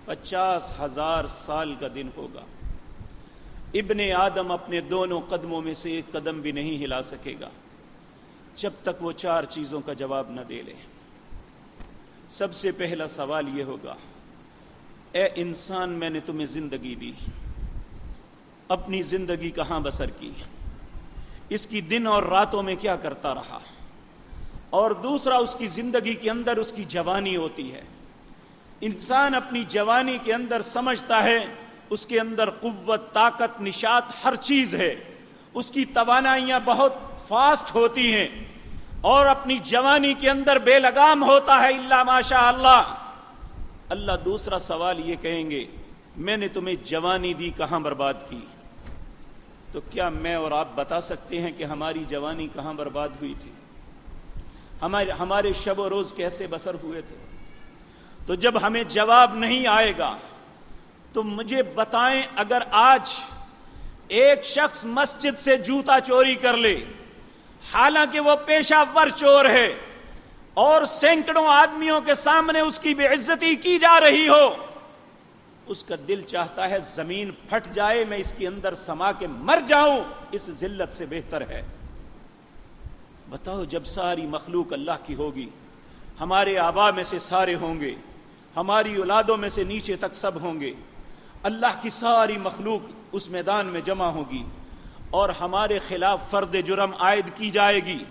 50,000 سال کا دن ہوگا۔ ابن آدم اپنے دونوں قدموں میں سے ایک قدم بھی نہیں ہلا سکے گا جب تک وہ 4 چیزوں کا جواب نہ دے لے۔ سب سے پہلا سوال یہ ہوگا، اے انسان، میں نے تمہیں زندگی دی، اپنی زندگی کہاں بسر کی، اس کی دن اور راتوں میں کیا کرتا رہا؟ اور دوسرا، اس کی زندگی کے اندر اس کی جوانی ہوتی ہے۔ انسان اپنی جوانی کے اندر سمجھتا ہے اس کے اندر قوت، طاقت، نشاط ہر چیز ہے، اس کی توانائیاں بہت فاسٹ ہوتی ہیں، اور اپنی جوانی کے اندر بے لگام ہوتا ہے الا ماشاء اللہ۔ اللہ دوسرا سوال یہ کہیں گے، میں نے تمہیں جوانی دی، کہاں برباد کی؟ تو کیا میں اور آپ بتا سکتے ہیں کہ ہماری جوانی کہاں برباد ہوئی تھی؟ ہمارے شب و روز کیسے بسر ہوئے تھے؟ تو جب ہمیں جواب نہیں آئے گا تو مجھے بتائیں، اگر آج ایک شخص مسجد سے جوتا چوری کر لے، حالانکہ وہ پیشہ ور چور ہے، اور سینکڑوں آدمیوں کے سامنے اس کی بے عزتی کی جا رہی ہو، اس کا دل چاہتا ہے زمین پھٹ جائے، میں اس کے اندر سما کے مر جاؤں، اس ذلت سے بہتر ہے۔ بتاؤ، جب ساری مخلوق اللہ کی ہوگی، ہمارے آبا میں سے سارے ہوں گے، ہماری اولادوں میں سے نیچے تک سب ہوں گے، اللہ کی ساری مخلوق اس میدان میں جمع ہوگی، اور ہمارے خلاف فرد جرم عائد کی جائے گی،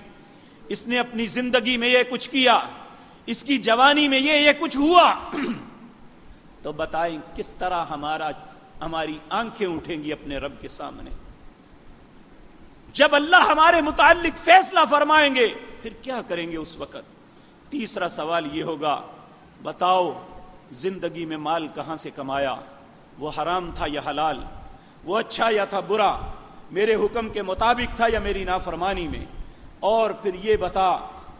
اس نے اپنی زندگی میں یہ کچھ کیا، اس کی جوانی میں یہ کچھ ہوا، تو بتائیں کس طرح ہماری آنکھیں اٹھیں گی اپنے رب کے سامنے؟ جب اللہ ہمارے متعلق فیصلہ فرمائیں گے پھر کیا کریں گے اس وقت؟ تیسرا سوال یہ ہوگا، بتاؤ زندگی میں مال کہاں سے کمایا؟ وہ حرام تھا یا حلال؟ وہ اچھا یا تھا برا؟ میرے حکم کے مطابق تھا یا میری نافرمانی میں؟ اور پھر یہ بتا،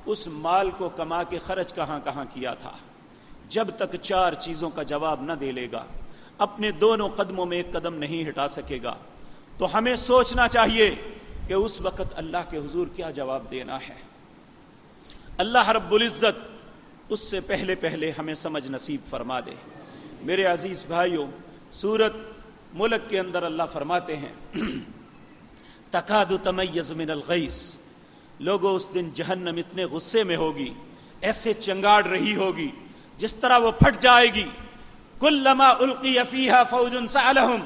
اس مال کو کما کے خرچ کہاں کہاں کیا تھا؟ جب تک 4 چیزوں کا جواب نہ دے لے گا، اپنے دونوں قدموں میں ایک قدم نہیں ہٹا سکے گا، تو ہمیں سوچنا چاہیے کہ اس وقت اللہ کے حضور کیا جواب دینا ہے۔ اللہ رب العزت اس سے پہلے ہمیں سمجھ نصیب فرما دے۔ میرے عزیز بھائیوں، سورت ملک کے اندر اللہ فرماتے ہیں، تکاد تمیز من الغیظ، لوگوں اس دن جہنم اتنے غصے میں ہوگی، ایسے چنگاڑ رہی ہوگی جس طرح وہ پھٹ جائے گی۔ کلما القی فیہا فوج سألہم،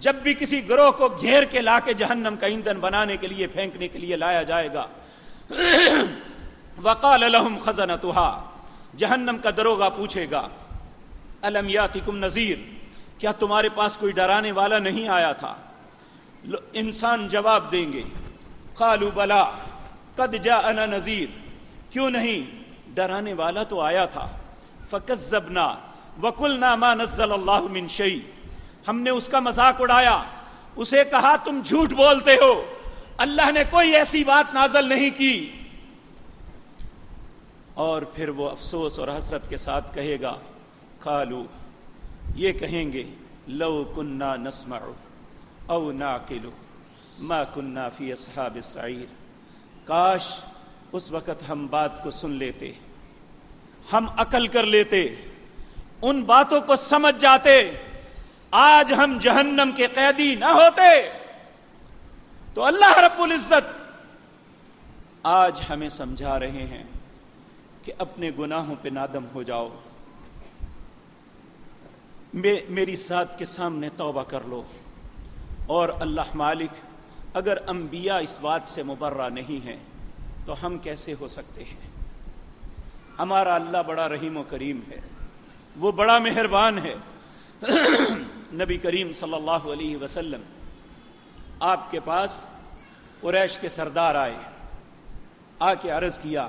جب بھی کسی گروہ کو گھیر کے لا کے جہنم کا ایندھن بنانے کے لیے، پھینکنے کے لیے لایا جائے گا، وقال لهم خزنتها، جہنم کا دروغہ پوچھے گا، الم یاتکم نذیر، کیا تمہارے پاس کوئی ڈرانے والا نہیں آیا تھا؟ انسان جواب دیں گے، قالوا بلا قد جاءنا نذیر، کیوں نہیں، ڈرانے والا تو آیا تھا۔ فکذبنا وقلنا ما نزل اللہ من شیء، ہم نے اس کا مذاق اڑایا، اسے کہا تم جھوٹ بولتے ہو، اللہ نے کوئی ایسی بات نازل نہیں کی۔ اور پھر وہ افسوس اور حسرت کے ساتھ کہے گا، قالوا، یہ کہیں گے، لو کننا نسمع او نعقل ما کننا فی اصحاب السعیر، کاش اس وقت ہم بات کو سن لیتے، ہم عقل کر لیتے، ان باتوں کو سمجھ جاتے، آج ہم جہنم کے قیدی نہ ہوتے۔ تو اللہ رب العزت آج ہمیں سمجھا رہے ہیں کہ اپنے گناہوں پہ نادم ہو جاؤ، میری ذات کے سامنے توبہ کر لو۔ اور اللہ مالک، اگر انبیاء اس بات سے مبرہ نہیں ہیں تو ہم کیسے ہو سکتے ہیں؟ ہمارا اللہ بڑا رحیم و کریم ہے، وہ بڑا مہربان ہے۔ نبی کریم صلی اللہ علیہ وسلم آپ کے پاس قریش کے سردار آئے، آ کے عرض کیا،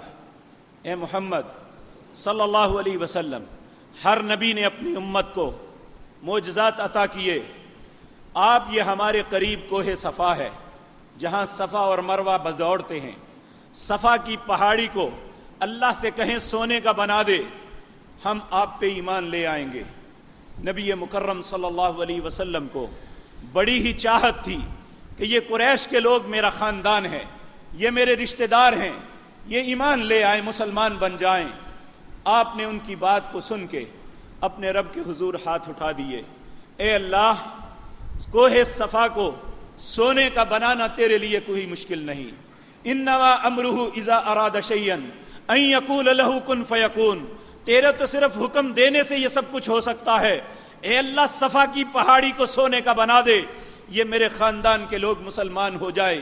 اے محمد صلی اللہ علیہ وسلم، ہر نبی نے اپنی امت کو معجزات عطا کیے، آپ یہ ہمارے قریب کوہ صفا ہے جہاں صفا اور مروہ دوڑتے ہیں، صفا کی پہاڑی کو اللہ سے کہیں سونے کا بنا دے، ہم آپ پہ ایمان لے آئیں گے۔ نبی مکرم صلی اللہ علیہ وسلم کو بڑی ہی چاہت تھی کہ یہ قریش کے لوگ میرا خاندان ہے، یہ میرے رشتہ دار ہیں، یہ ایمان لے آئیں، مسلمان بن جائیں۔ آپ نے ان کی بات کو سن کے اپنے رب کے حضور ہاتھ اٹھا دیے، اے اللہ، کوہ صفا کو سونے کا بنانا تیرے لیے کوئی مشکل نہیں. انما امرہ اذا اراد شیئا ان یقول لہ کن فیکون. تیرے تو صرف حکم دینے سے یہ سب کچھ ہو سکتا ہے. اے اللہ صفا کی پہاڑی کو سونے کا بنا دے, یہ میرے خاندان کے لوگ مسلمان ہو جائے.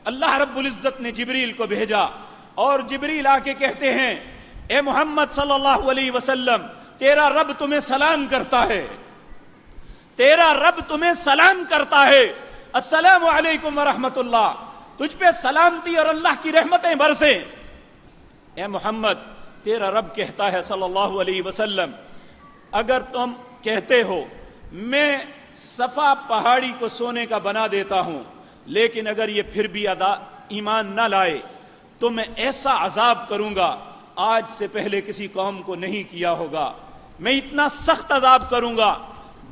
اللہ رب العزت نے جبریل کو بھیجا اور جبریل آ کے کہتے ہیں اے محمد صلی اللہ علیہ وسلم تیرا رب تمہیں سلام کرتا ہے, تیرا رب تمہیں سلام کرتا ہے. السلام علیکم ورحمۃ اللہ, تجھ پہ سلامتی اور اللہ کی رحمتیں برسیں. اے محمد تیرا رب کہتا ہے صلی اللہ علیہ وسلم اگر تم کہتے ہو میں صفا پہاڑی کو سونے کا بنا دیتا ہوں, لیکن اگر یہ پھر بھی ایمان نہ لائے تو میں ایسا عذاب کروں گا آج سے پہلے کسی قوم کو نہیں کیا ہوگا, میں اتنا سخت عذاب کروں گا.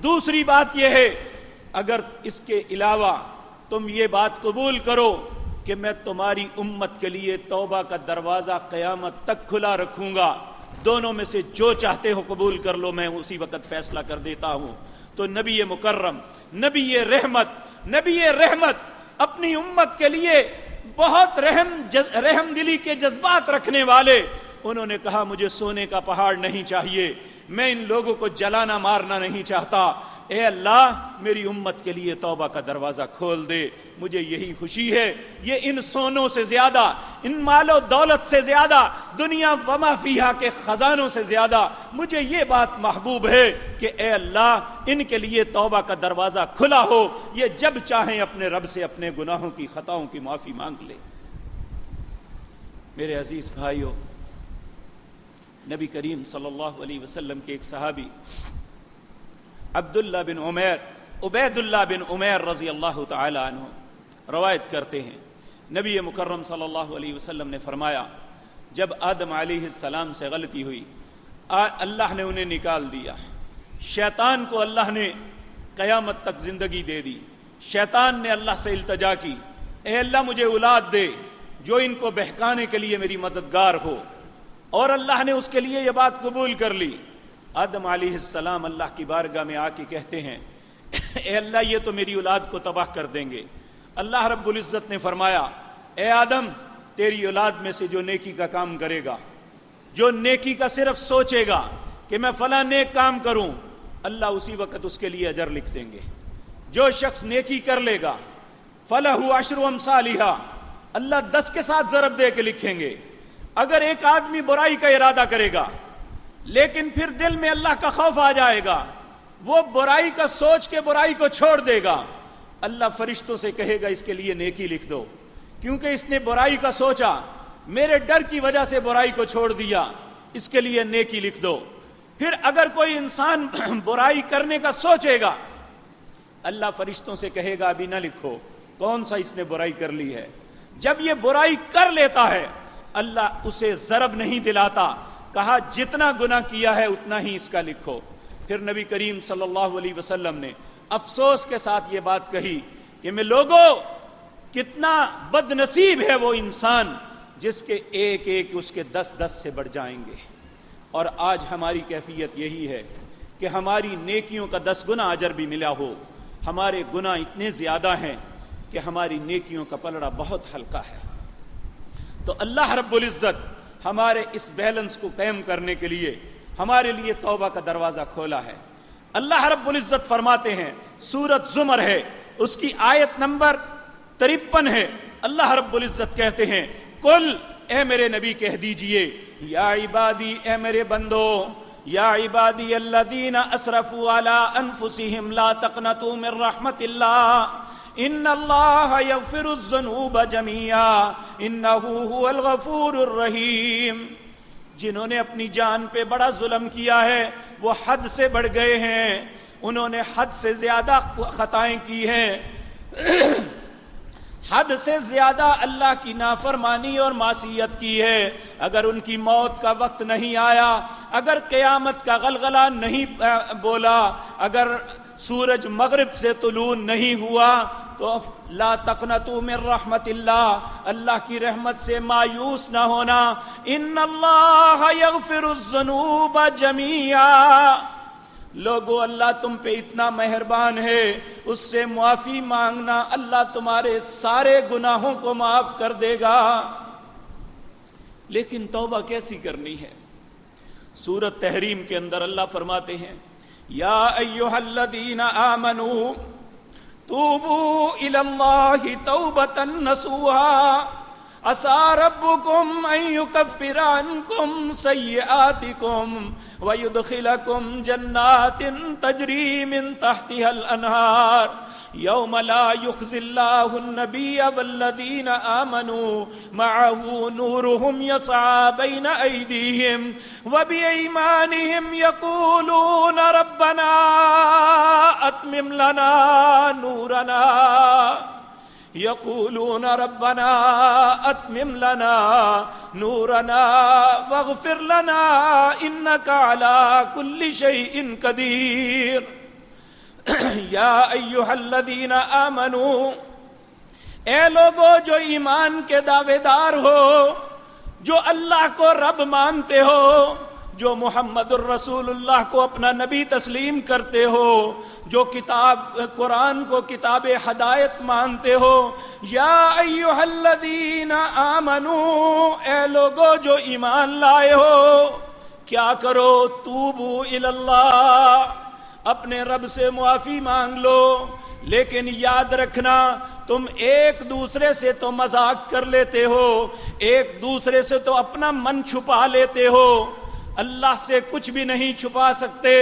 دوسری بات یہ ہے اگر اس کے علاوہ تم یہ بات قبول کرو کہ میں تمہاری امت کے لیے توبہ کا دروازہ قیامت تک کھلا رکھوں گا, دونوں میں سے جو چاہتے ہو قبول کر لو, میں اسی وقت فیصلہ کر دیتا ہوں. تو نبی مکرم, نبی رحمت اپنی امت کے لیے بہت رحم دلی کے جذبات رکھنے والے, انہوں نے کہا مجھے سونے کا پہاڑ نہیں چاہیے, میں ان لوگوں کو جلانا مارنا نہیں چاہتا. اے اللہ میری امت کے لیے توبہ کا دروازہ کھول دے, مجھے یہی خوشی ہے. یہ ان سونوں سے زیادہ, ان مال و دولت سے زیادہ, دنیا وما فیہا کے خزانوں سے زیادہ مجھے یہ بات محبوب ہے کہ اے اللہ ان کے لیے توبہ کا دروازہ کھلا ہو, یہ جب چاہیں اپنے رب سے اپنے گناہوں کی خطاؤں کی معافی مانگ لے. میرے عزیز بھائیو, نبی کریم صلی اللہ علیہ وسلم کے ایک صحابی عبداللہ عبید اللہ بن عمیر رضی اللہ تعالی عنہ روایت کرتے ہیں نبی مکرم صلی اللہ علیہ وسلم نے فرمایا جب آدم علیہ السلام سے غلطی ہوئی اللہ نے انہیں نکال دیا, شیطان کو اللہ نے قیامت تک زندگی دے دی. شیطان نے اللہ سے التجا کی اے اللہ مجھے اولاد دے جو ان کو بہکانے کے لیے میری مددگار ہو, اور اللہ نے اس کے لیے یہ بات قبول کر لی. آدم علیہ السلام اللہ کی بارگاہ میں آ کے کہتے ہیں اے اللہ یہ تو میری اولاد کو تباہ کر دیں گے. اللہ رب العزت نے فرمایا اے آدم تیری اولاد میں سے جو نیکی کا کام کرے گا, جو نیکی کا صرف سوچے گا کہ میں فلاں نیک کام کروں, اللہ اسی وقت اس کے لیے اجر لکھ دیں گے. جو شخص نیکی کر لے گا فلہ عشر امثالہا, اللہ 10 کے ساتھ ضرب دے کے لکھیں گے. اگر ایک آدمی برائی کا ارادہ کرے گا لیکن پھر دل میں اللہ کا خوف آ جائے گا, وہ برائی کا سوچ کے برائی کو چھوڑ دے گا, اللہ فرشتوں سے کہے گا اس کے لیے نیکی لکھ دو, کیونکہ اس نے برائی کا سوچا, میرے ڈر کی وجہ سے برائی کو چھوڑ دیا, اس کے لیے نیکی لکھ دو. پھر اگر کوئی انسان برائی کرنے کا سوچے گا, اللہ فرشتوں سے کہے گا ابھی نہ لکھو, کون سا اس نے برائی کر لی ہے. جب یہ برائی کر لیتا ہے اللہ اسے ضرب نہیں دلاتا, کہا جتنا گناہ کیا ہے اتنا ہی اس کا لکھو. پھر نبی کریم صلی اللہ علیہ وسلم نے افسوس کے ساتھ یہ بات کہی کہ میں لوگوں کتنا بد نصیب ہے وہ انسان جس کے ایک ایک اس کے 10 سے بڑھ جائیں گے. اور آج ہماری کیفیت یہی ہے کہ ہماری نیکیوں کا 10 گنا اجر بھی ملا ہو, ہمارے گناہ اتنے زیادہ ہیں کہ ہماری نیکیوں کا پلڑا بہت ہلکا ہے. تو اللہ رب العزت ہمارے اس بیلنس کو قائم کرنے کے لیے ہمارے لیے توبہ کا دروازہ کھولا ہے. اللہ رب العزت فرماتے ہیں, سورۃ زمر ہے, اس کی آیت نمبر 53 ہے. اللہ رب العزت کہتے ہیں کل اے میرے نبی کہہ دیجئے یا عبادی اے میرے بندو, یا عبادی الذین اسرفوا علی انفسہم لا تقنطوا من رحمت اللہ ان اللہ یغفر الذنوب جميعا انہ هو الغفور الرحیم. جنہوں نے اپنی جان پہ بڑا ظلم کیا ہے وہ حد سے بڑھ گئے ہیں, انہوں نے حد سے زیادہ خطائیں کی ہیں, حد سے زیادہ اللہ کی نافرمانی اور معصیت کی ہے. اگر ان کی موت کا وقت نہیں آیا, اگر قیامت کا غلغلہ نہیں بولا, اگر سورج مغرب سے طلوع نہیں ہوا تو لا تقنطوا من رحمت اللہ, اللہ کی رحمت سے مایوس نہ ہونا. ان اللہ یغفر الذنوب جميعا, لوگو اللہ تم پہ اتنا مہربان ہے, اس سے معافی مانگنا، اللہ تمہارے سارے گناہوں کو معاف کر دے گا۔ لیکن توبہ کیسی کرنی ہے؟ سورۃ تحریم کے اندر اللہ فرماتے ہیں یا ایھا الذین آمنوا توبوا الی اللہ توبۃ نصوحا عسى ربكم ان يكفر عنكم سيئاتكم ويدخلكم جنات تجري من تحتها الانهار يوم لا يخزي الله النبي والذين آمنوا معه نورهم يسعى بين أيديهم وبأيمانهم يقولون ربنا أتمم لنا نورنا يقولون ربنا أتمم لنا نورنا واغفر لنا إنك على كل شيء قدير یا ایھا الذین آمنوا، اے لوگو جو ایمان کے دعوے دار ہو، جو اللہ کو رب مانتے ہو، جو محمد الرسول اللہ کو اپنا نبی تسلیم کرتے ہو، جو کتاب قرآن کو کتاب ہدایت مانتے ہو، یا ایھا الذین آمنوا، اے لوگو جو ایمان لائے ہو، کیا کرو؟ توبوا الی اللہ، اپنے رب سے معافی مانگ لو۔ لیکن یاد رکھنا، تم ایک دوسرے سے تو مذاق کر لیتے ہو، ایک دوسرے سے تو اپنا من چھپا لیتے ہو، اللہ سے کچھ بھی نہیں چھپا سکتے۔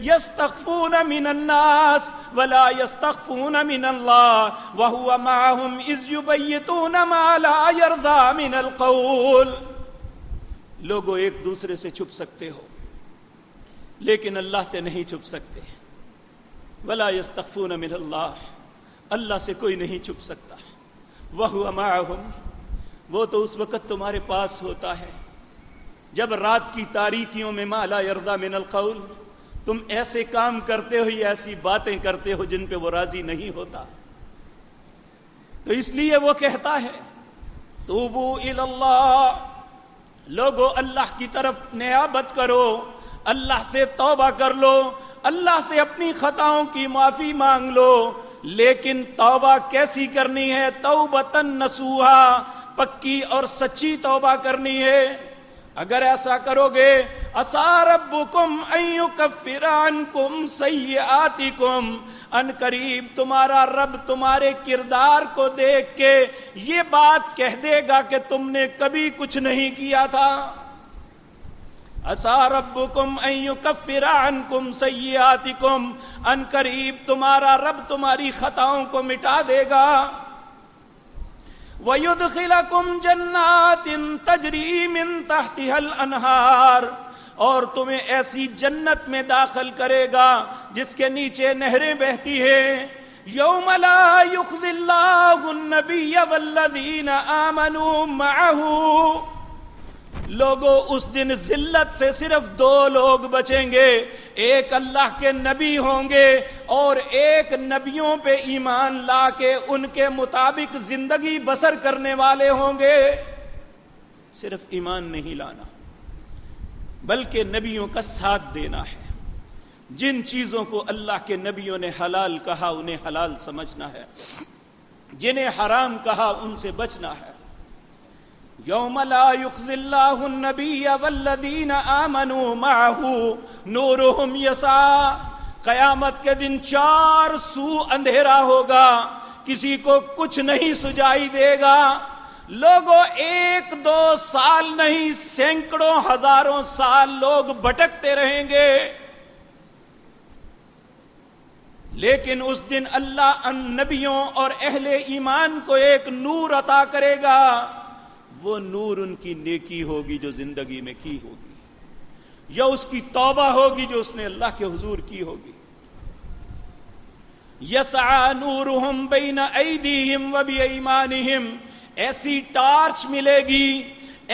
یستخفون من الناس ولا یستخفون من اللہ وہو معہم اذ یبیتون ما لا یرضی من القول۔ لوگوں ایک دوسرے سے چھپ سکتے ہو، لیکن اللہ سے نہیں چھپ سکتے۔ ولا یستخفون من اللہ، اللہ سے کوئی نہیں چھپ سکتا۔ وہو معہم، وہ تو اس وقت تمہارے پاس ہوتا ہے جب رات کی تاریکیوں میں ما لا یرضی من القول، تم ایسے کام کرتے ہو یا ایسی باتیں کرتے ہو جن پہ وہ راضی نہیں ہوتا۔ تو اس لیے وہ کہتا ہے توبوا الی اللہ، لوگو اللہ کی طرف نیابت کرو، اللہ سے توبہ کر لو، اللہ سے اپنی خطاؤں کی معافی مانگ لو۔ لیکن توبہ کیسی کرنی ہے؟ توبۃ نصوحا، پکی اور سچی توبہ کرنی ہے۔ اگر ایسا کرو گے عسى ربكم ان يكفر عنكم سيئاتكم، ان قریب تمہارا رب تمہارے کردار کو دیکھ کے یہ بات کہہ دے گا کہ تم نے کبھی کچھ نہیں کیا تھا۔ عسى ربكم ان يكفر عنكم سيئاتكم، ان قریب تمہارا رب تمہاری خطاؤں کو مٹا دے گا۔ وَيُدْخِلَكُمْ جَنَّاتٍ تَجْرِي مِن تَحْتِهَا الْأَنْهَارُ، اور تمہیں ایسی جنت میں داخل کرے گا جس کے نیچے نہریں بہتی ہیں۔ يَوْمَ لَا يُخْزِي اللَّهُ النَّبِيَّ وَالَّذِينَ آمَنُوا مَعَهُ، لوگوں اس دن ذلت سے صرف دو لوگ بچیں گے، ایک اللہ کے نبی ہوں گے اور ایک نبیوں پہ ایمان لا کے ان کے مطابق زندگی بسر کرنے والے ہوں گے۔ صرف ایمان نہیں لانا بلکہ نبیوں کا ساتھ دینا ہے۔ جن چیزوں کو اللہ کے نبیوں نے حلال کہا انہیں حلال سمجھنا ہے، جنہیں حرام کہا ان سے بچنا ہے۔ یوم لا یخزی اللہ النبی والذین آمنوا معہ نورہم یسعی، قیامت کے دن چار سو اندھیرا ہوگا، کسی کو کچھ نہیں سجائی دے گا۔ لوگوں ایک دو سال نہیں، سینکڑوں ہزاروں سال لوگ بھٹکتے رہیں گے، لیکن اس دن اللہ ان نبیوں اور اہل ایمان کو ایک نور عطا کرے گا۔ وہ نور ان کی نیکی ہوگی جو زندگی میں کی ہوگی، یا اس کی توبہ ہوگی جو اس نے اللہ کے حضور کی ہوگی۔ یسعی نورہم بین ایدیہم وبایمانہم، ایسی ٹارچ ملے گی،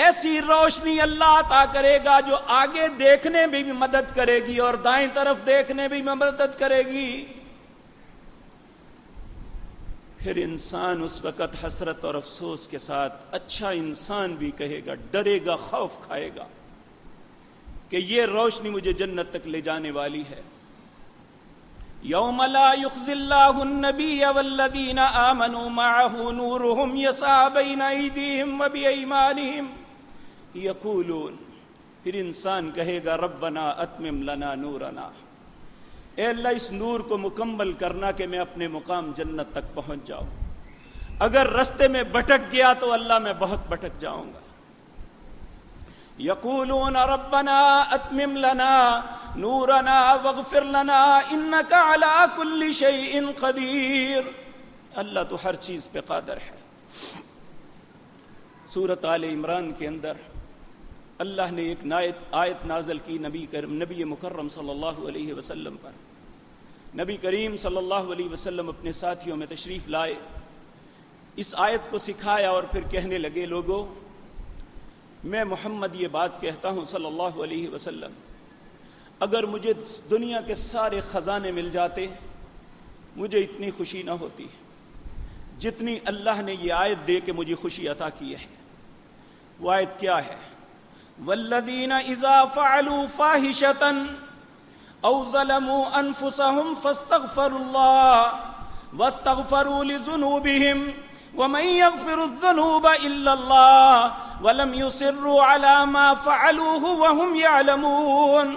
ایسی روشنی اللہ عطا کرے گا جو آگے دیکھنے میں بھی مدد کرے گی اور دائیں طرف دیکھنے میں بھی مدد کرے گی۔ پھر انسان اس وقت حسرت اور افسوس کے ساتھ، اچھا انسان بھی کہے گا، ڈرے گا، خوف کھائے گا کہ یہ روشنی مجھے جنت تک لے جانے والی ہے۔ یوم لا یخزی اللہ النبی والذین آمنوا معه نورهم یسعی بین ایدیہم وبایمانہم یقولون، پھر انسان کہے گا ربنا اتمم لنا نورنا، اے اللہ اس نور کو مکمل کرنا کہ میں اپنے مقام جنت تک پہنچ جاؤں. اگر رستے میں بھٹک گیا تو اللہ میں بہت بھٹک جاؤں گا. یقولون ربنا اتمم لنا نورنا واغفر لنا انک علی کل شیء قدیر. اللہ تو ہر چیز پہ قادر ہے. سورۃ آل عمران کے اندر اللہ نے ایک آیت نازل کی نبی مکرم صلی اللہ علیہ وسلم پر. نبی کریم صلی اللہ علیہ وسلم اپنے ساتھیوں میں تشریف لائے، اس آیت کو سکھایا اور پھر کہنے لگے لوگوں میں محمد یہ بات کہتا ہوں صلی اللہ علیہ وسلم، اگر مجھے دنیا کے سارے خزانے مل جاتے مجھے اتنی خوشی نہ ہوتی جتنی اللہ نے یہ آیت دے کے مجھے خوشی عطا کی ہے. وہ آیت کیا ہے؟ والذین اذا فعلوا فاحشة او ظلموا انفسهم فاستغفروا الله واستغفروا لذنوبهم ومن يغفر الذنوب الا الله ولم يصروا على ما فعلوه وهم يعلمون.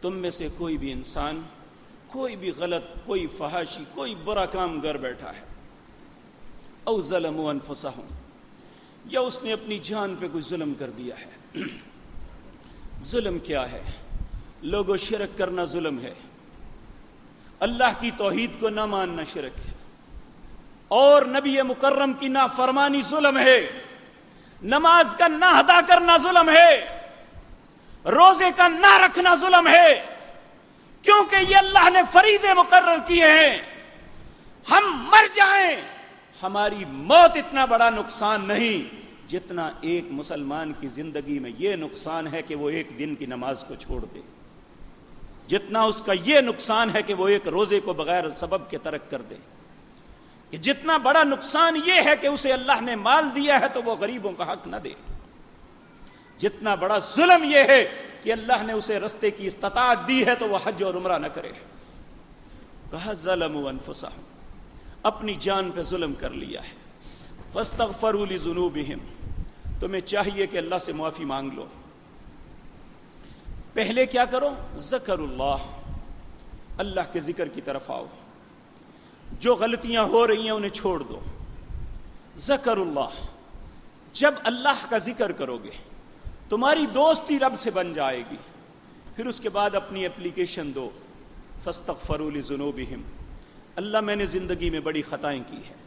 تم میں سے کوئی بھی انسان کوئی بھی غلط، کوئی فحاشی، کوئی برا کام کر بیٹھا ہے، او ظلموا انفسهم، یا اس نے اپنی جان پہ کوئی ظلم کر دیا ہے. ظلم کیا ہے؟ لوگوں شرک کرنا ظلم ہے، اللہ کی توحید کو نہ ماننا شرک ہے، اور نبی مکرم کی نافرمانی ظلم ہے، نماز کا نہ ادا کرنا ظلم ہے، روزے کا نہ رکھنا ظلم ہے، کیونکہ یہ اللہ نے فریضے مقرر کیے ہیں. ہم مر جائیں ہماری موت اتنا بڑا نقصان نہیں جتنا ایک مسلمان کی زندگی میں یہ نقصان ہے کہ وہ ایک دن کی نماز کو چھوڑ دے، جتنا اس کا یہ نقصان ہے کہ وہ ایک روزے کو بغیر سبب کے ترک کر دے، کہ جتنا بڑا نقصان یہ ہے کہ اسے اللہ نے مال دیا ہے تو وہ غریبوں کا حق نہ دے، جتنا بڑا ظلم یہ ہے کہ اللہ نے اسے رستے کی استطاعت دی ہے تو وہ حج اور عمرہ نہ کرے. کہا ظلموا انفسهم، اپنی جان پہ ظلم کر لیا ہے. فاستغفروا لذنوبہم، تمہیں چاہیے کہ اللہ سے معافی مانگ لو. پہلے کیا کرو؟ ذکر اللہ، اللہ کے ذکر کی طرف آؤ، جو غلطیاں ہو رہی ہیں انہیں چھوڑ دو. ذکر اللہ، جب اللہ کا ذکر کرو گے تمہاری دوستی رب سے بن جائے گی. پھر اس کے بعد اپنی اپلیکیشن دو، فاستغفروا لذنوبہم، اللہ میں نے زندگی میں بڑی خطائیں کی ہیں،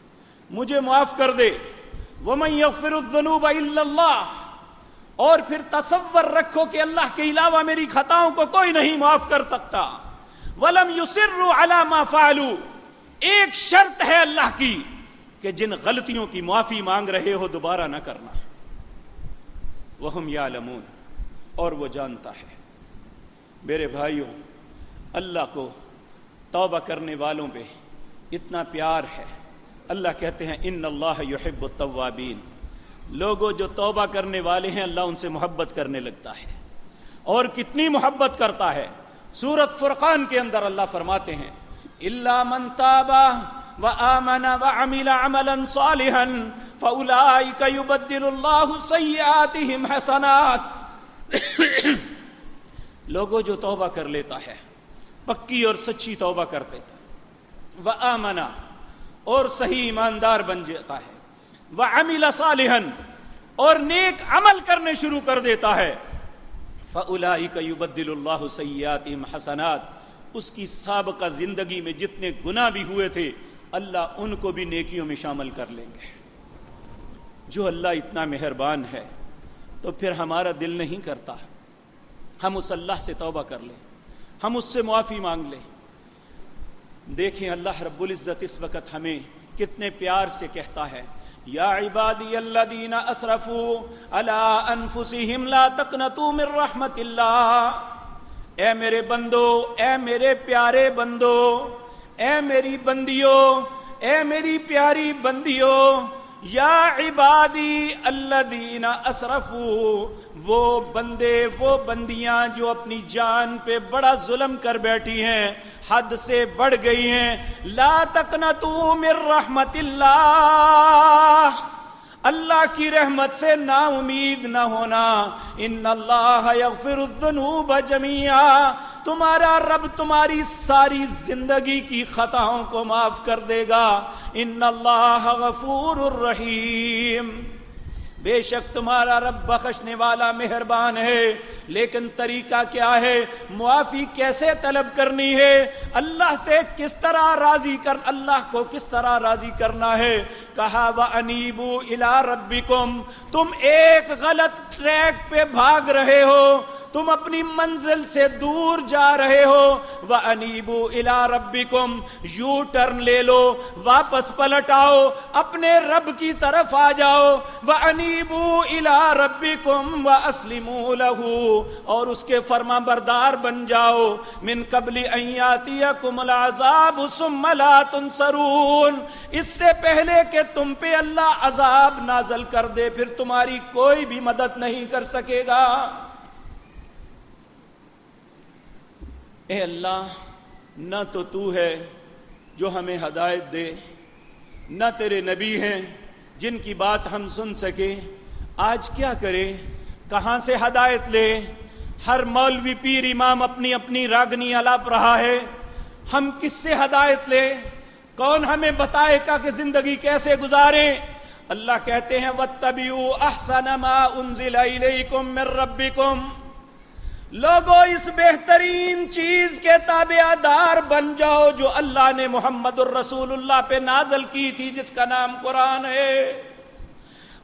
مجھے معاف کر دے. وَمَن يَغْفِرُ الذُّنُوبَ إِلَّا اللَّهُ، اور پھر تصور رکھو کہ اللہ کے علاوہ میری خطاؤں کو کوئی نہیں معاف کر سکتا. وَلَمْ يُصِرُّوا عَلَى مَا فَعَلُوا، ایک شرط ہے اللہ کی کہ جن غلطیوں کی معافی مانگ رہے ہو دوبارہ نہ کرنا. وَهُمْ يَعْلَمُونَ، اور وہ جانتا ہے. میرے بھائیوں، اللہ کو توبہ کرنے والوں پہ اتنا پیار ہے. اللہ کہتے ہیں ان اللہ یحب التوابین، لوگوں جو توبہ کرنے والے ہیں اللہ ان سے محبت کرنے لگتا ہے. اور کتنی محبت کرتا ہے. سورۃ فرقان کے اندر اللہ فرماتے ہیں الا من تاب وآمن وعمل عملا صالحا فاولئک یبدل اللہ سیئاتہم حسنات. لوگوں جو توبہ کر لیتا ہے، پکی اور سچی توبہ کر دیتا ہے، وآمن، اور صحیح ایماندار بن جاتا ہے، وعمل صالحا، اور نیک عمل کرنے شروع کر دیتا ہے، فاولئک یبدل اللہ سیئاتہم حسنات، اس کی سابقہ زندگی میں جتنے گناہ بھی ہوئے تھے اللہ ان کو بھی نیکیوں میں شامل کر لیں گے. جو اللہ اتنا مہربان ہے تو پھر ہمارا دل نہیں کرتا ہم اس اللہ سے توبہ کر لیں، ہم اس سے معافی مانگ لیں. دیکھیں اللہ رب العزت اس وقت ہمیں کتنے پیار سے کہتا ہے یا عبادی الذین اسرفوا علی انفسہم لا تقنطوا من رحمت اللہ. اے میرے بندو، اے میرے پیارے بندو، اے میری بندیوں، اے میری پیاری بندیوں، یا عبادی الذین اسرفوا، وہ بندے وہ بندیاں جو اپنی جان پہ بڑا ظلم کر بیٹھی ہیں، حد سے بڑھ گئی ہیں، لا تقنطوا من رحمت اللہ، اللہ کی رحمت سے نا امید نہ ہونا، ان اللہ یغفر الذنوب جميعا، تمہارا رب تمہاری ساری زندگی کی خطاؤں کو معاف کر دے گا، ان اللہ غفور الرحیم، بے شک تمہارا رب بخشنے والا مہربان ہے۔ لیکن طریقہ کیا ہے؟ معافی کیسے طلب کرنی ہے؟ اللہ سے کس طرح راضی اللہ کو کس طرح راضی کرنا ہے؟ کہا وَأَنِيبُوا إِلَىٰ رَبِّكُمْ، تم ایک غلط ٹریک پہ بھاگ رہے ہو، تم اپنی منزل سے دور جا رہے ہو، وَأَنِيبُوا إِلَىٰ رَبِّكُمْ، یو ٹرن لے لو، واپس پلٹ آؤ، اپنے رب کی طرف آ جاؤ، وَأَنِيبُوا إِلَىٰ رَبِّكُمْ وَأَسْلِمُوا لَهُ، اور اس کے فرما بردار بن جاؤ، من قبل ان یاتیکم العذاب ثم لا تنصرون، اس سے پہلے کہ تم پہ اللہ عذاب نازل کر دے پھر تمہاری کوئی بھی مدد نہیں کر سکے گا۔ اے اللہ، نہ تو ہے جو ہمیں ہدایت دے، نہ تیرے نبی ہیں جن کی بات ہم سن سکیں، آج کیا کرے؟ کہاں سے ہدایت لے؟ ہر مولوی پیر امام اپنی اپنی راگنی الاپ رہا ہے، ہم کس سے ہدایت لے؟ کون ہمیں بتائے گا کہ زندگی کیسے گزاریں؟ اللہ کہتے ہیں وَاتَّبِعُوا أَحْسَنَ مَا أُنزِلَ إِلَيْكُم مِّن رَّبِّكُمْ، لوگو اس بہترین چیز کے تابعدار بن جاؤ جو اللہ نے محمد الرسول اللہ پہ نازل کی تھی، جس کا نام قرآن ہے۔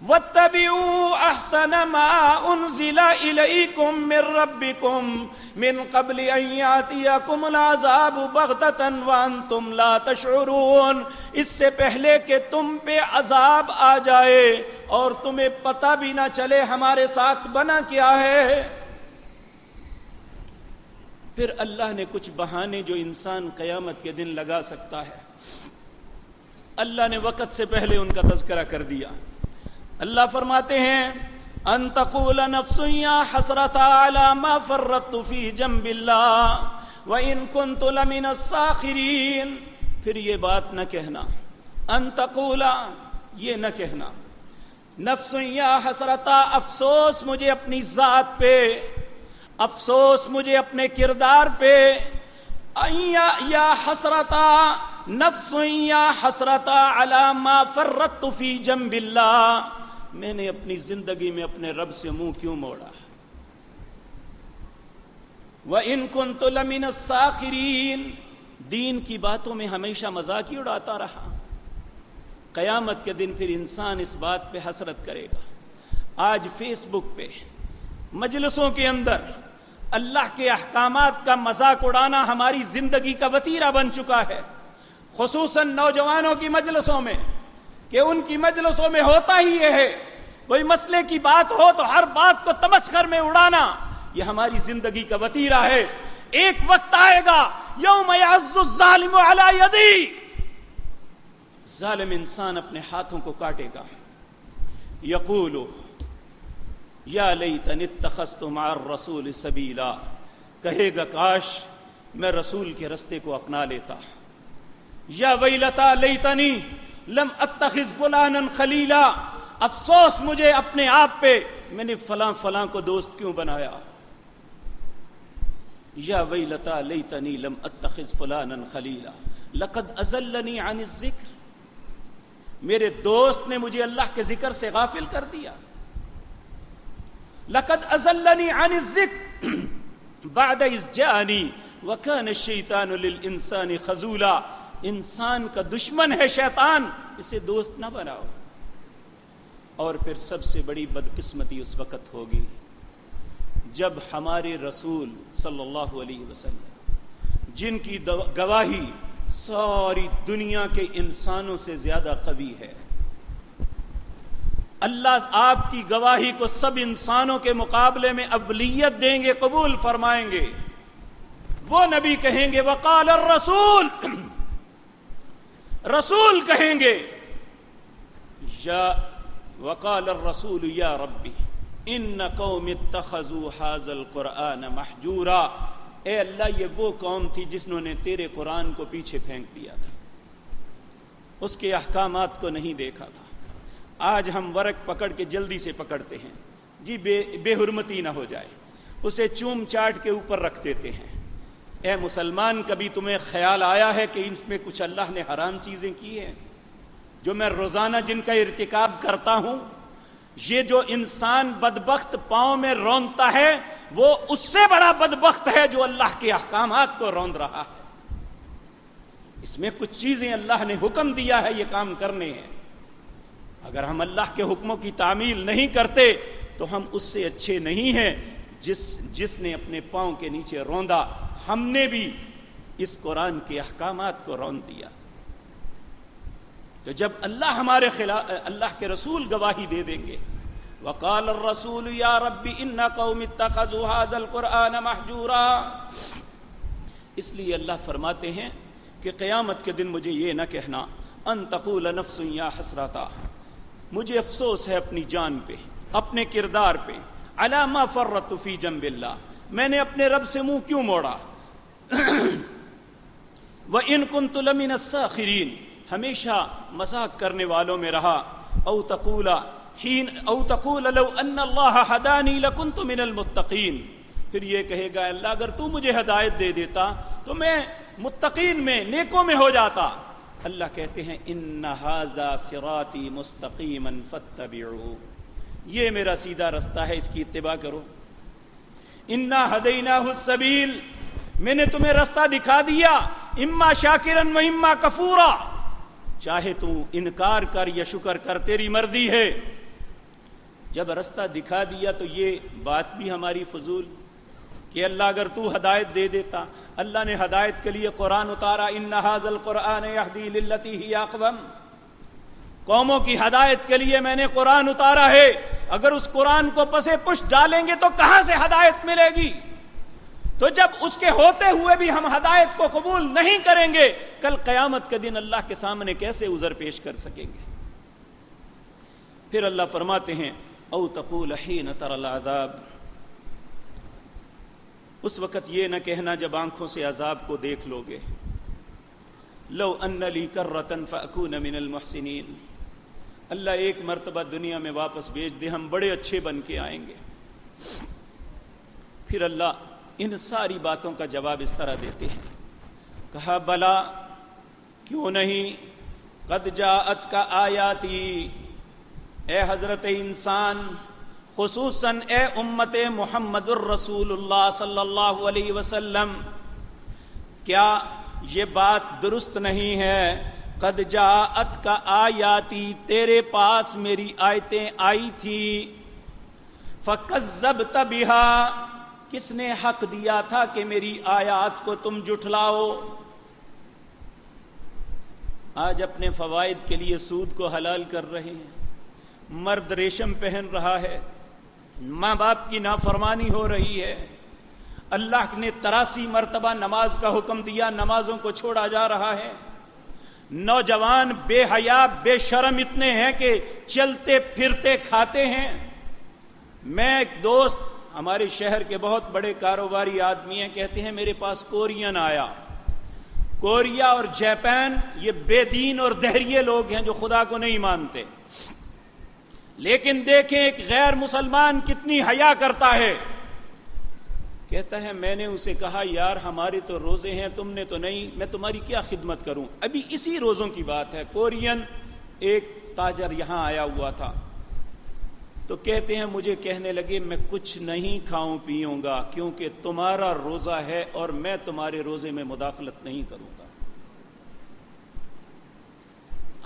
وَاتَّبِعُوا أَحْسَنَ مَا أُنزِلَ إِلَيْكُم مِّن رَّبِّكُم مِّن قَبْلِ أَن يَأْتِيَكُمُ الْعَذَابُ بَغْتَةً وَأَنتُمْ لَا تَشْعُرُونَ، اس سے پہلے کہ تم پہ عذاب آ جائے اور تمہیں پتہ بھی نہ چلے ہمارے ساتھ بنا کیا ہے۔ پھر اللہ نے کچھ بہانے جو انسان قیامت کے دن لگا سکتا ہے، اللہ نے وقت سے پہلے ان کا تذکرہ کر دیا۔ اللہ فرماتے ہیں ان تقول نفس یا حسرۃ علی ما فرطت فی جنب اللہ وان کنت لمن الساخرین، پھر یہ بات نہ کہنا، ان تقول، یہ نہ کہنا، نفس یا حسرۃ، افسوس مجھے اپنی ذات پہ، افسوس مجھے اپنے کردار پہ، یا حسرتا، نفس یا حسرتا علی ما فرطت فی جنب اللہ، میں نے اپنی زندگی میں اپنے رب سے منہ کیوں موڑا، وَإِن كُنتُ لَمِنَ السَّاخِرِينَ، دین کی باتوں میں ہمیشہ مذاق ہی اڑاتا رہا، قیامت کے دن پھر انسان اس بات پہ حسرت کرے گا۔ آج فیس بک پہ مجلسوں کے اندر اللہ کے احکامات کا مذاق اڑانا ہماری زندگی کا وتیرہ بن چکا ہے، خصوصاً نوجوانوں کی مجلسوں میں، کہ ان کی مجلسوں میں ہوتا ہی یہ ہے، کوئی مسئلے کی بات ہو تو ہر بات کو تمسخر میں اڑانا، یہ ہماری زندگی کا وتیرہ ہے۔ ایک وقت آئے گا یوم یعض الظالم علی یدی، ظالم انسان اپنے ہاتھوں کو کاٹے گا، یقول یا لیتنی اتخذت مع الرسول سبیلا، کہے گا کاش میں رسول کے رستے کو اپنا لیتا، یا ویلتا لیتنی لم اتخذ فلانا خلیلا، افسوس مجھے اپنے آپ پہ، میں نے فلاں فلاں کو دوست کیوں بنایا، یا ویلتا لیتنی لم اتخذ فلانا خلیلا لقد اضلنی عن الذکر، میرے دوست نے مجھے اللہ کے ذکر سے غافل کر دیا، لقد اضلنی عن الذکر بعد اذ جاءنی وکان الشیطان للانسان خذولا، انسان کا دشمن ہے شیطان، اسے دوست نہ بناؤ۔ اور پھر سب سے بڑی بدقسمتی اس وقت ہوگی جب ہمارے رسول صلی اللہ علیہ وسلم، جن کی گواہی ساری دنیا کے انسانوں سے زیادہ قوی ہے، اللہ آپ کی گواہی کو سب انسانوں کے مقابلے میں اولیت دیں گے، قبول فرمائیں گے، وہ نبی کہیں گے وقال الرسول، رسول کہیں گے یا وقال الرسول یا ربی ان قوم اتخذوا هذا القرآن محجورا، اے اللہ یہ وہ قوم تھی جس نے تیرے قرآن کو پیچھے پھینک دیا تھا، اس کے احکامات کو نہیں دیکھا تھا۔ آج ہم ورق پکڑ کے جلدی سے پکڑتے ہیں جی بے حرمتی نہ ہو جائے، اسے چوم چاٹ کے اوپر رکھ دیتے ہیں۔ اے مسلمان، کبھی تمہیں خیال آیا ہے کہ اس میں کچھ اللہ نے حرام چیزیں کی ہیں جو میں روزانہ جن کا ارتکاب کرتا ہوں؟ یہ جو انسان بدبخت پاؤں میں روندتا ہے وہ اس سے بڑا بدبخت ہے جو اللہ کے احکامات کو روند رہا ہے۔ اس میں کچھ چیزیں اللہ نے حکم دیا ہے یہ کام کرنے ہیں، اگر ہم اللہ کے حکموں کی تعمیل نہیں کرتے تو ہم اس سے اچھے نہیں ہیں جس نے اپنے پاؤں کے نیچے روندا۔ ہم نے بھی اس قرآن کے احکامات کو روند دیا۔ تو جب اللہ ہمارے خلاف، اللہ کے رسول گواہی دے دیں گے، وقال الرسول یا رب ان قوم اتخذوا هذا القرآن محجورا، اس لیے اللہ فرماتے ہیں کہ قیامت کے دن مجھے یہ نہ کہنا ان تقول نفس یا حسرتا، مجھے افسوس ہے اپنی جان پہ، اپنے کردار پہ، علی ما فرطت فی جنب اللہ، میں نے اپنے رب سے منہ کیوں موڑا، وَإِن كُنتُ لَمِنَ السَّاخِرِينَ، ہمیشہ مذاق کرنے والوں میں رہا، او تقول لو ان اللہ ہدانی لکنت من المتقین، پھر یہ کہے گا اللہ اگر تو مجھے ہدایت دے دیتا تو میں متقین میں، نیکوں میں ہو جاتا۔ اللہ کہتے ہیں ان ھذا صراطی مستقیما فاتبعوہ، یہ میرا سیدھا رستہ ہے، اس کی اتباع کرو۔ انا ہدیناہ السبیل، میں نے تمہیں رستہ دکھا دیا، اما شاکرا و اما کفورا، چاہے تو انکار کر یا شکر کر، تیری مرضی ہے۔ جب رستہ دکھا دیا تو یہ بات بھی ہماری فضول کہ اللہ اگر تو ہدایت دے دیتا، اللہ نے ہدایت کے لیے قرآن اتارا، ان ھذا القرآن یہدی للتی ہی اقوم، قوموں کی ہدایت کے لیے میں نے قرآن اتارا ہے، اگر اس قرآن کو پسے پش ڈالیں گے تو کہاں سے ہدایت ملے گی؟ تو جب اس کے ہوتے ہوئے بھی ہم ہدایت کو قبول نہیں کریں گے، کل قیامت کے دن اللہ کے سامنے کیسے عذر پیش کر سکیں گے؟ پھر اللہ فرماتے ہیں او تقول حین تری العذاب، اس وقت یہ نہ کہنا جب آنکھوں سے عذاب کو دیکھ لو گے، لو ان لی کرۃ فاکون من المحسنین، اللہ ایک مرتبہ دنیا میں واپس بھیج دے، ہم بڑے اچھے بن کے آئیں گے۔ پھر اللہ ان ساری باتوں کا جواب اس طرح دیتے ہیں، کہا بلا، کیوں نہیں، قد جاءتک آیاتی، اے حضرت انسان، خصوصاً اے امت محمد الرسول اللہ صلی اللہ علیہ وسلم، کیا یہ بات درست نہیں ہے؟ قد جاءتک آیاتی، تیرے پاس میری آیتیں آئی تھی، فکذبت بہا، کس نے حق دیا تھا کہ میری آیات کو تم جھٹلاؤ؟ آج اپنے فوائد کے لیے سود کو حلال کر رہے ہیں، مرد ریشم پہن رہا ہے، ماں باپ کی نافرمانی ہو رہی ہے، اللہ نے 83 مرتبہ نماز کا حکم دیا، نمازوں کو چھوڑا جا رہا ہے، نوجوان بے حیا بے شرم اتنے ہیں کہ چلتے پھرتے کھاتے ہیں۔ میں ایک دوست ہمارے شہر کے بہت بڑے کاروباری آدمی ہیں، کہتے ہیں میرے پاس کورین آیا، کوریا اور جاپان یہ بے دین اور دہریے لوگ ہیں جو خدا کو نہیں مانتے، لیکن دیکھیں ایک غیر مسلمان کتنی حیا کرتا ہے۔ کہتا ہے میں نے اسے کہا یار ہمارے تو روزے ہیں، تم نے تو نہیں، میں تمہاری کیا خدمت کروں؟ ابھی اسی روزوں کی بات ہے، کورین ایک تاجر یہاں آیا ہوا تھا، تو کہتے ہیں مجھے کہنے لگے میں کچھ نہیں کھاؤں پیوں گا کیونکہ تمہارا روزہ ہے اور میں تمہارے روزے میں مداخلت نہیں کروں گا۔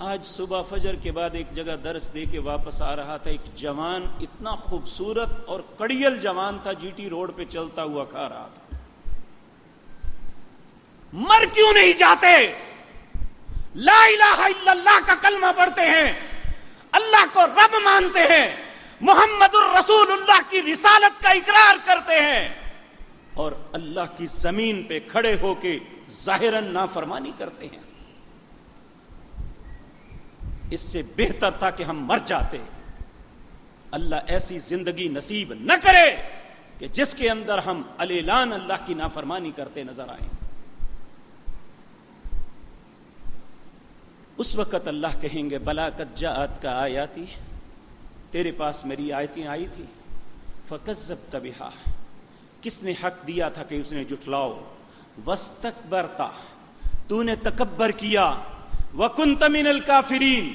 آج صبح فجر کے بعد ایک جگہ درس دے کے واپس آ رہا تھا، ایک جوان اتنا خوبصورت اور کڑیل جوان تھا، جی ٹی روڈ پہ چلتا ہوا کھا رہا تھا۔ مر کیوں نہیں جاتے؟ لا الہ الا اللہ کا کلمہ پڑھتے ہیں، اللہ کو رب مانتے ہیں، محمد الرسول اللہ کی رسالت کا اقرار کرتے ہیں، اور اللہ کی زمین پہ کھڑے ہو کے ظاہراً نافرمانی کرتے ہیں۔ اس سے بہتر تھا کہ ہم مر جاتے۔ اللہ ایسی زندگی نصیب نہ کرے کہ جس کے اندر ہم الاعلان اللہ کی نافرمانی کرتے نظر آئیں۔ اس وقت اللہ کہیں گے بلا قد جاءت کا آیاتی، تیرے پاس میری آیتیں آئی تھی، فکذبت بہا، کس نے حق دیا تھا کہ اس نے جھٹلاؤ، واستکبرتا، تو نے تکبر کیا، وکنت من الکافرین،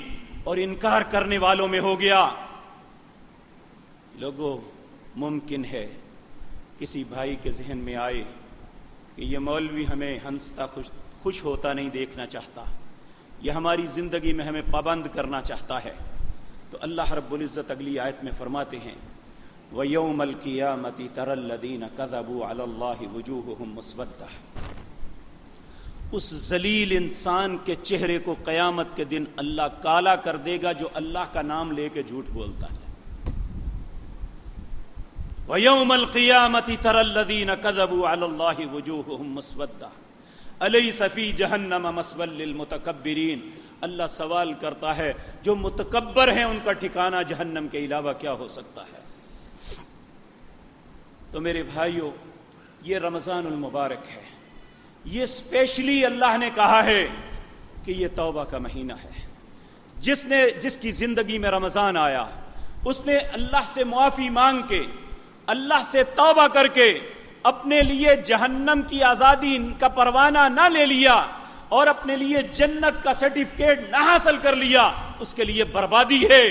اور انکار کرنے والوں میں ہو گیا۔ لوگوں، ممکن ہے کسی بھائی کے ذہن میں آئے کہ یہ مولوی ہمیں ہنستا خوش ہوتا نہیں دیکھنا چاہتا، یہ ہماری زندگی میں ہمیں پابند کرنا چاہتا ہے، تو اللہ رب العزت اگلی آیت میں فرماتے ہیں وَيَوْمَ الْقِيَامَةِ تَرَى الَّذِينَ كَذَبُوا عَلَى اللَّهِ وُجُوهُهُمْ مُسْوَدَّةٌ، اس ذلیل انسان کے چہرے کو قیامت کے دن اللہ کالا کر دے گا جو اللہ کا نام لے کے جھوٹ بولتا ہے۔ وَيَوْمَ الْقِيَامَةِ تَرَى الَّذِينَ كَذَبُوا عَلَى اللَّهِ وُجُوهُهُمْ مُسْوَدَّةٌ أَلَيْسَ فِي جَهَنَّمَ مَثْوًى لِّلْمُتَكَبِّرِينَ، اللہ سوال کرتا ہے جو متکبر ہیں ان کا ٹھکانہ جہنم کے علاوہ کیا ہو سکتا ہے؟ تو میرے بھائیوں، یہ رمضان المبارک ہے، یہ اسپیشلی اللہ نے کہا ہے کہ یہ توبہ کا مہینہ ہے۔ جس کی زندگی میں رمضان آیا، اس نے اللہ سے معافی مانگ کے، اللہ سے توبہ کر کے اپنے لیے جہنم کی آزادی کا پروانہ نہ لے لیا اور اپنے لیے جنت کا سرٹیفکیٹ نہ حاصل کر لیا، اس کے لیے بربادی ہے۔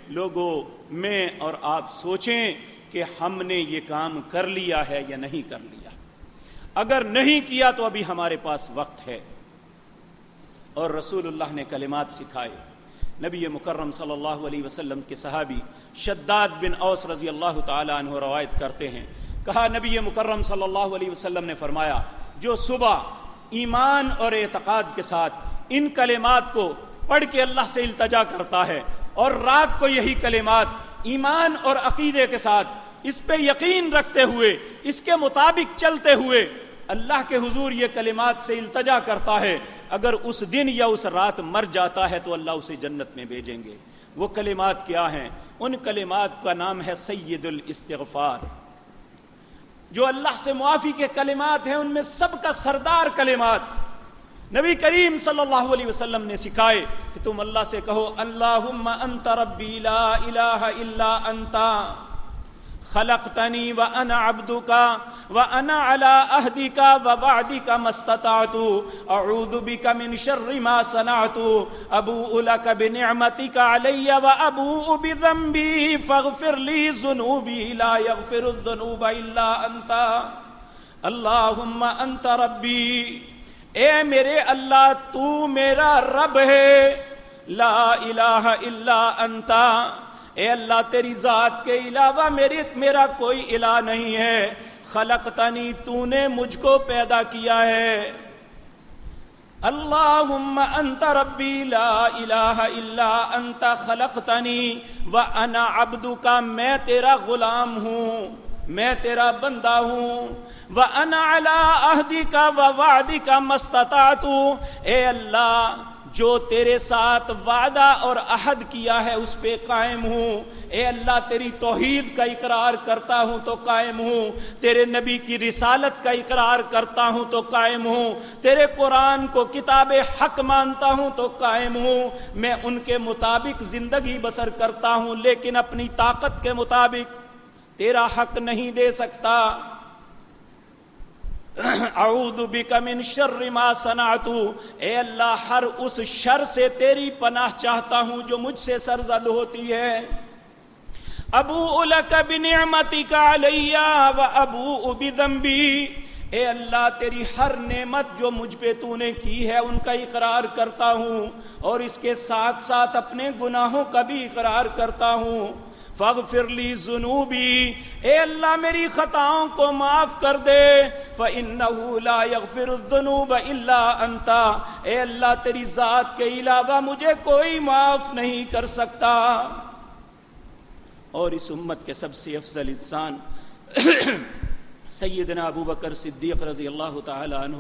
لوگوں، میں اور آپ سوچیں کہ ہم نے یہ کام کر لیا ہے یا نہیں کر لیا۔ اگر نہیں کیا تو ابھی ہمارے پاس وقت ہے۔ اور رسول اللہ نے کلمات سکھائے۔ نبی مکرم صلی اللہ علیہ وسلم کے صحابی شداد بن اوس رضی اللہ تعالی عنہ روایت کرتے ہیں، کہا نبی مکرم صلی اللہ علیہ وسلم نے فرمایا، جو صبح ایمان اور اعتقاد کے ساتھ ان کلمات کو پڑھ کے اللہ سے التجا کرتا ہے اور رات کو یہی کلمات ایمان اور عقیدے کے ساتھ اس پہ یقین رکھتے ہوئے، اس کے مطابق چلتے ہوئے اللہ کے حضور یہ کلمات سے التجا کرتا ہے، اگر اس دن یا اس رات مر جاتا ہے تو اللہ اسے جنت میں بھیجیں گے۔ وہ کلمات کیا ہیں؟ ان کلمات کا نام ہے سید الاستغفار۔ جو اللہ سے معافی کے کلمات ہیں ان میں سب کا سردار کلمات نبی کریم صلی اللہ علیہ وسلم نے سکھائے کہ تم اللہ سے کہو، اللہم انت ربی لا الہ الا انت خلقتنی وانا عبدک وانا علی عہدک ووعدک ما استطعت اعوذ بک من شر ما صنعت ابوء لک بنعمتک علی وابوء بذنبی فاغفر لی ذنوبی لا یغفر الذنوب الا انت اللہم انت ربی، اے میرے اللہ تو میرا رب ہے، لا الہ الا انت، اے اللہ تیری ذات کے علاوہ میرا کوئی الہ نہیں ہے، خلقتنی تو نے مجھ کو پیدا کیا ہے، اللہم انت ربی لا الہ الا انت خلقتنی وانا عبدک، میں تیرا غلام ہوں، میں تیرا بندہ ہوں، وَأَنَا عَلَىٰ عَهْدِكَ وَوَعْدِكَ مَا اسْتَطَعْتُ، اے اللہ جو تیرے ساتھ وعدہ اور عہد کیا ہے اس پہ قائم ہوں، اے اللہ تیری توحید کا اقرار کرتا ہوں تو قائم ہوں، تیرے نبی کی رسالت کا اقرار کرتا ہوں تو قائم ہوں، تیرے قرآن کو کتاب حق مانتا ہوں تو قائم ہوں، میں ان کے مطابق زندگی بسر کرتا ہوں، لیکن اپنی طاقت کے مطابق تیرا حق نہیں دے سکتا۔ اعوذ بک من شر ما صنعت، اے اللہ ہر اس شر سے تیری پناہ چاہتا ہوں جو مجھ سے سرزد ہوتی ہے۔ ابوء لک بنعمتک علی وابوء بذنبی، اے اللہ تیری ہر نعمت جو مجھ پہ تو نے کی ہے ان کا اقرار کرتا ہوں اور اس کے ساتھ ساتھ اپنے گناہوں کا بھی اقرار کرتا ہوں۔ فاغفر لی ذنوبی، اے اللہ میری خطاؤں کو معاف کر دے، فإنہ لا یغفر الذنوب الا انت، اے اللہ تیری ذات کے علاوہ مجھے کوئی معاف نہیں کر سکتا۔ اور اس امت کے سب سے افضل انسان سیدنا ابو بکر صدیق رضی اللہ تعالی عنہ،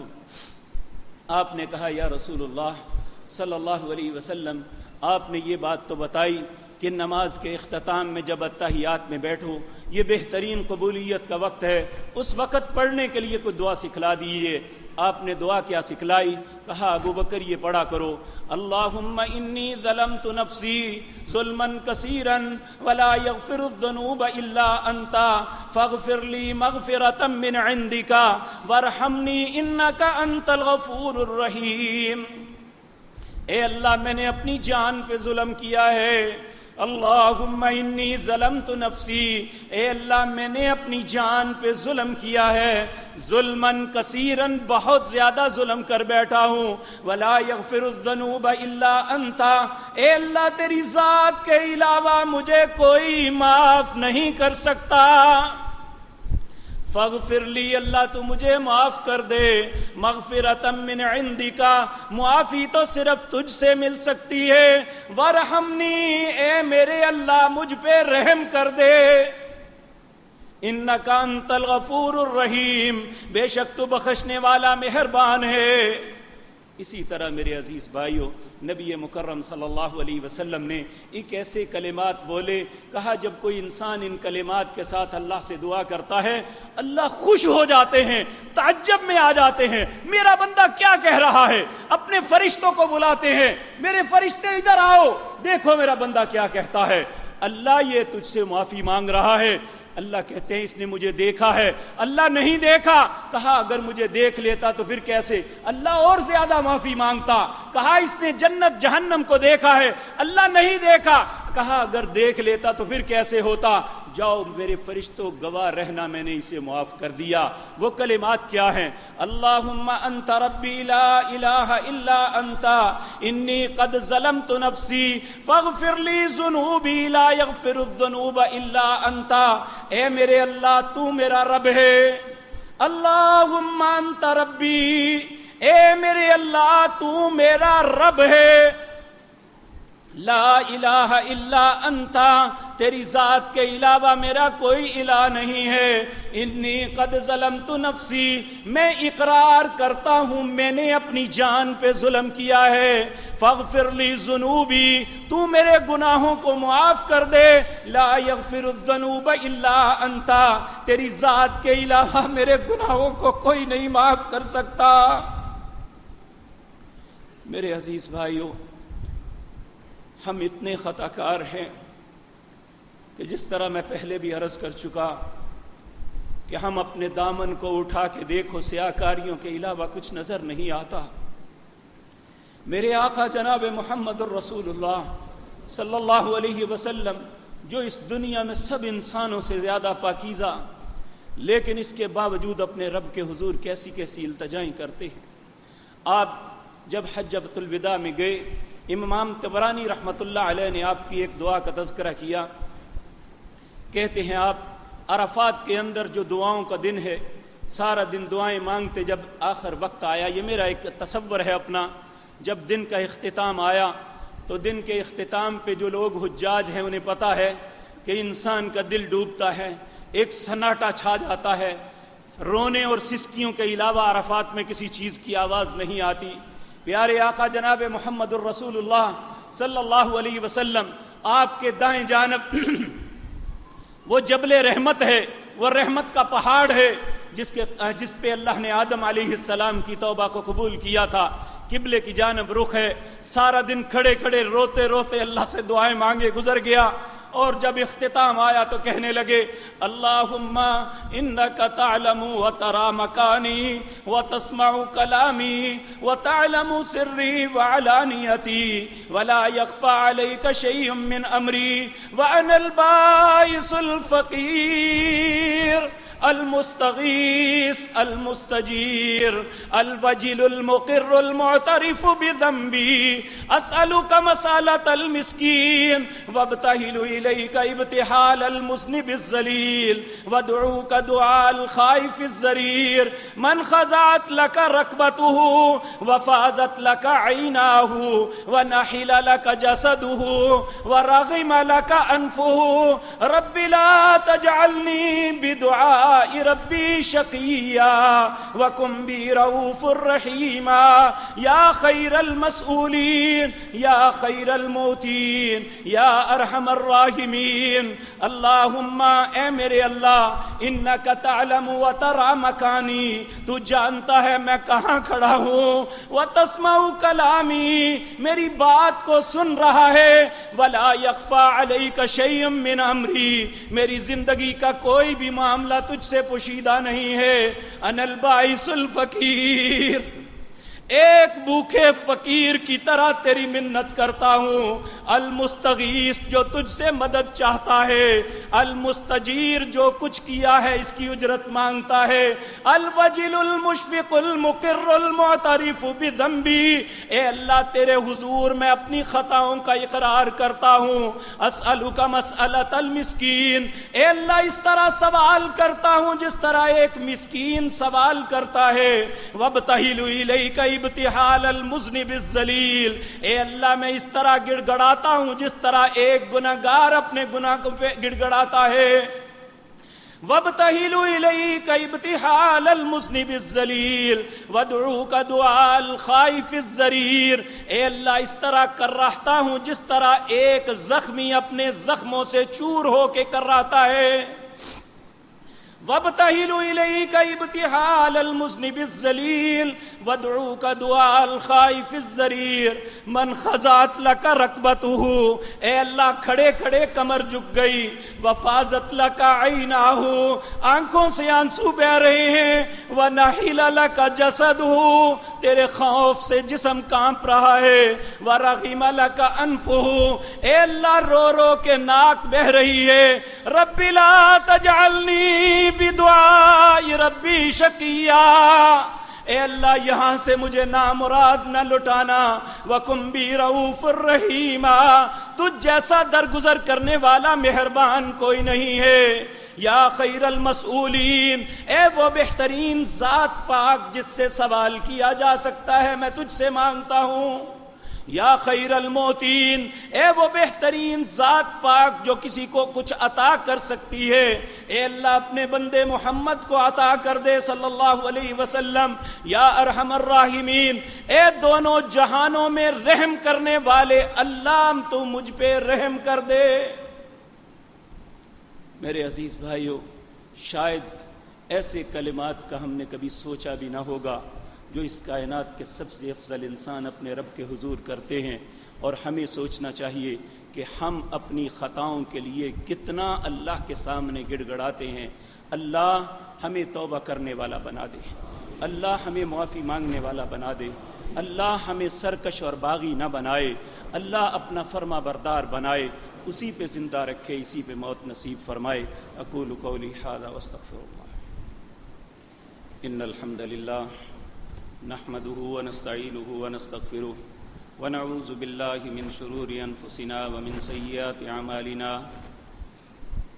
آپ نے کہا یا رسول اللہ صلی اللہ علیہ وسلم، آپ نے یہ بات تو بتائی کہ نماز کے اختتام میں جب اتحیات میں بیٹھو یہ بہترین قبولیت کا وقت ہے، اس وقت پڑھنے کے لیے کوئی دعا سکھلا دیجیے۔ آپ نے دعا کیا سکھلائی؟ کہا ابو بکر یہ پڑھا کرو، اللہم انی ظلمت نفسی ظلما کثیرا ولا یغفر الذنوب الا انت فاغفر لی مغفرۃ من عندک وارحمنی انک انت الغفور الرحیم۔ اے اللہ میں نے اپنی جان پہ ظلم کیا ہے، اللہم انی ظلمت نفسی، اے اللہ میں نے اپنی جان پہ ظلم کیا ہے، ظلماً کثیراً بہت زیادہ ظلم کر بیٹھا ہوں، ولا یغفر الذنوب الا انت، اے اللہ تیری ذات کے علاوہ مجھے کوئی معاف نہیں کر سکتا، فاغفر لی، اللہ تو مجھے معاف کر دے، مغفرۃ من عندک، معافی تو صرف تجھ سے مل سکتی ہے، وارحمنی، اے میرے اللہ مجھ پہ رحم کر دے، انک انت الغفور الرحیم، بے شک تو بخشنے والا مہربان ہے۔ اسی طرح میرے عزیز بھائیو، نبی مکرم صلی اللہ علیہ وسلم نے ایک ایسے کلمات بولے، کہا جب کوئی انسان ان کلمات کے ساتھ اللہ سے دعا کرتا ہے اللہ خوش ہو جاتے ہیں، تعجب میں آ جاتے ہیں، میرا بندہ کیا کہہ رہا ہے، اپنے فرشتوں کو بلاتے ہیں، میرے فرشتے ادھر آؤ دیکھو میرا بندہ کیا کہتا ہے، اللہ یہ تجھ سے معافی مانگ رہا ہے۔ اللہ کہتے ہیں اس نے مجھے دیکھا ہے، اللہ نہیں دیکھا، کہا اگر مجھے دیکھ لیتا تو پھر کیسے، اللہ اور زیادہ معافی مانگتا، کہا اس نے جنت جہنم کو دیکھا ہے، اللہ نہیں دیکھا، کہا اگر دیکھ لیتا تو پھر کیسے ہوتا، جاؤ میرے فرشتوں گواہ رہنا میں نے اسے معاف کر دیا۔ وہ کلمات کیا ہیں؟ اللہم انت ربی لا الہ الا انت انی قد ظلمت نفسی فاغفر لی ذنوبی لا یغفر الذنوب الا انت، اے میرے اللہ تو میرا رب ہے، اللہم انت ربی، اے میرے اللہ تو میرا رب ہے، لا الہ الا انت، تیری ذات کے علاوہ میرا کوئی الہ نہیں ہے، انی قد ظلمت نفسی، میں اقرار کرتا ہوں میں نے اپنی جان پہ ظلم کیا ہے، فاغفر لی ذنوبی، تو میرے گناہوں کو معاف کر دے، لا یغفر الذنوب الا انت، تیری ذات کے علاوہ میرے گناہوں کو کوئی نہیں معاف کر سکتا۔ میرے عزیز بھائیو، ہم اتنے خطا کار ہیں کہ جس طرح میں پہلے بھی عرض کر چکا کہ ہم اپنے دامن کو اٹھا کے دیکھو سیاہ کاریوں کے علاوہ کچھ نظر نہیں آتا۔ میرے آقا جناب محمد الرسول اللہ صلی اللہ علیہ وسلم جو اس دنیا میں سب انسانوں سے زیادہ پاکیزہ، لیکن اس کے باوجود اپنے رب کے حضور کیسی کیسی التجائیں کرتے ہیں۔ آپ جب حجۃ الوداع میں گئے، امام طبرانی رحمۃ اللہ علیہ نے آپ کی ایک دعا کا تذکرہ کیا، کہتے ہیں آپ عرفات کے اندر جو دعاؤں کا دن ہے، سارا دن دعائیں مانگتے، جب آخر وقت آیا، یہ میرا ایک تصور ہے اپنا، جب دن کا اختتام آیا تو دن کے اختتام پہ جو لوگ حجاج ہیں انہیں پتہ ہے کہ انسان کا دل ڈوبتا ہے، ایک سناٹا چھا جاتا ہے، رونے اور سسکیوں کے علاوہ عرفات میں کسی چیز کی آواز نہیں آتی۔ پیارے آقا جناب محمد الرسول اللہ صلی اللہ علیہ وسلم، آپ کے دائیں جانب وہ جبل رحمت ہے، وہ رحمت کا پہاڑ ہے جس پہ اللہ نے آدم علیہ السلام کی توبہ کو قبول کیا تھا، قبلے کی جانب رخ ہے، سارا دن کھڑے کھڑے روتے روتے اللہ سے دعائیں مانگے گزر گیا، اور جب اختتام آیا تو کہنے لگے اللہم انک تعلم وترى مکانی وتسمع کلامی وتعلم سری وعلانیتی ولا یخفى علیک شیء من امری وانا البائس الفقیر المستغیث المستجیر الوجل المقر المعترف بذنبی اسألک مسالة المسکین وابتہل الیک ابتحال المذنب الذلیل وادعوک دعاء الخائف الضریر من خضعت لک رکبته وفازت لک عیناه ونحل لک جسده ورغم لک انفه رب لا تجعلنی بدعاء بدعاء ربی شقیا وکن بی رؤوف الرحیما یا خیر المسئولین یا خیر الموتین یا ارحم الراحمین۔ اللہم اے میرے اللہ، انک تعلم و ترى مکانی، تو جانتا ہے میں کہاں کھڑا ہوں، وتسمع کلامی، میری بات کو سن رہا ہے، ولا یخفی علیک شیء من امری، میری زندگی کا کوئی بھی معاملہ تجھ سے پوشیدہ نہیں ہے۔ انا الباعث الفقیر، ایک بھوکے فقیر کی طرح تیری منت کرتا ہوں، المستغیث جو تجھ سے مدد چاہتا ہے، المستجیر جو کچھ کیا ہے اس کی اجرت مانگتا ہے، الوجل المشفق المقر المعترف بذنبی، اے اللہ تیرے حضور میں اپنی خطاؤں کا اقرار کرتا ہوں، اسألک مسألۃ المسکین، اے اللہ اس طرح سوال کرتا ہوں جس طرح ایک مسکین سوال کرتا ہے، وابتہل الیک ابتحال المذنب الذلیل، اے اللہ میں اس طرح گڑ گڑاتا ہوں جس طرح ایک گناہگار اپنے گناہ پہ گڑ گڑاتا ہے۔ وابتہل الیک ابتحال المذنب الذلیل وادعوک دعاء الخائف الضریر، اے اللہ اس طرح کر رہتا ہوں جس طرح ایک زخمی اپنے زخموں سے چور ہو کے کر رہتا ہے۔ وابتہل الیک ابتحال المذنب الذلیل وادعوک دعاء الخائف الضریر من خضعت لک رکبتہ، اے اللہ کھڑے کھڑے کمر جھک گئی، وفاضت لک عیناہ، آنکھوں سے آنسو بہہ رہے ہیں، ونحل لک جسدہ، تیرے خوف سے جسم کانپ رہا ہے، ورغم لک انفہ، اے اللہ رو رو کے ناک بہہ رہی ہے، رب لا تجعلنی بدعاء ربی شقیا، اے اللہ یہاں سے مجھے نامراد نہ لٹانا، وکن بی رؤوف الرحیم، تجھ جیسا درگزر کرنے والا مہربان کوئی نہیں ہے۔ یا خیر المسئولین، اے وہ بہترین ذات پاک جس سے سوال کیا جا سکتا ہے میں تجھ سے مانگتا ہوں۔ یا خیر الموتین، اے وہ بہترین ذات پاک جو کسی کو کچھ عطا کر سکتی ہے، اے اللہ اپنے بندے محمد کو عطا کر دے صلی اللہ علیہ وسلم۔ یا ارحم الراحمین، اے دونوں جہانوں میں رحم کرنے والے اللہ تو مجھ پہ رحم کر دے۔ میرے عزیز بھائیو، شاید ایسے کلمات کا ہم نے کبھی سوچا بھی نہ ہوگا جو اس کائنات کے سب سے افضل انسان اپنے رب کے حضور کرتے ہیں، اور ہمیں سوچنا چاہیے کہ ہم اپنی خطاؤں کے لیے کتنا اللہ کے سامنے گڑ گڑاتے ہیں۔ اللہ ہمیں توبہ کرنے والا بنا دے، اللہ ہمیں معافی مانگنے والا بنا دے، اللہ ہمیں سرکش اور باغی نہ بنائے، اللہ اپنا فرما بردار بنائے، اسی پہ زندہ رکھے، اسی پہ موت نصیب فرمائے۔ اقول قولی ھذا واستغفر اللہ۔ ان الحمد للہ نحمده ونستعینه ونستغفره ونعوذ باللہ من شرور انفسنا ومن سیئات اعمالنا،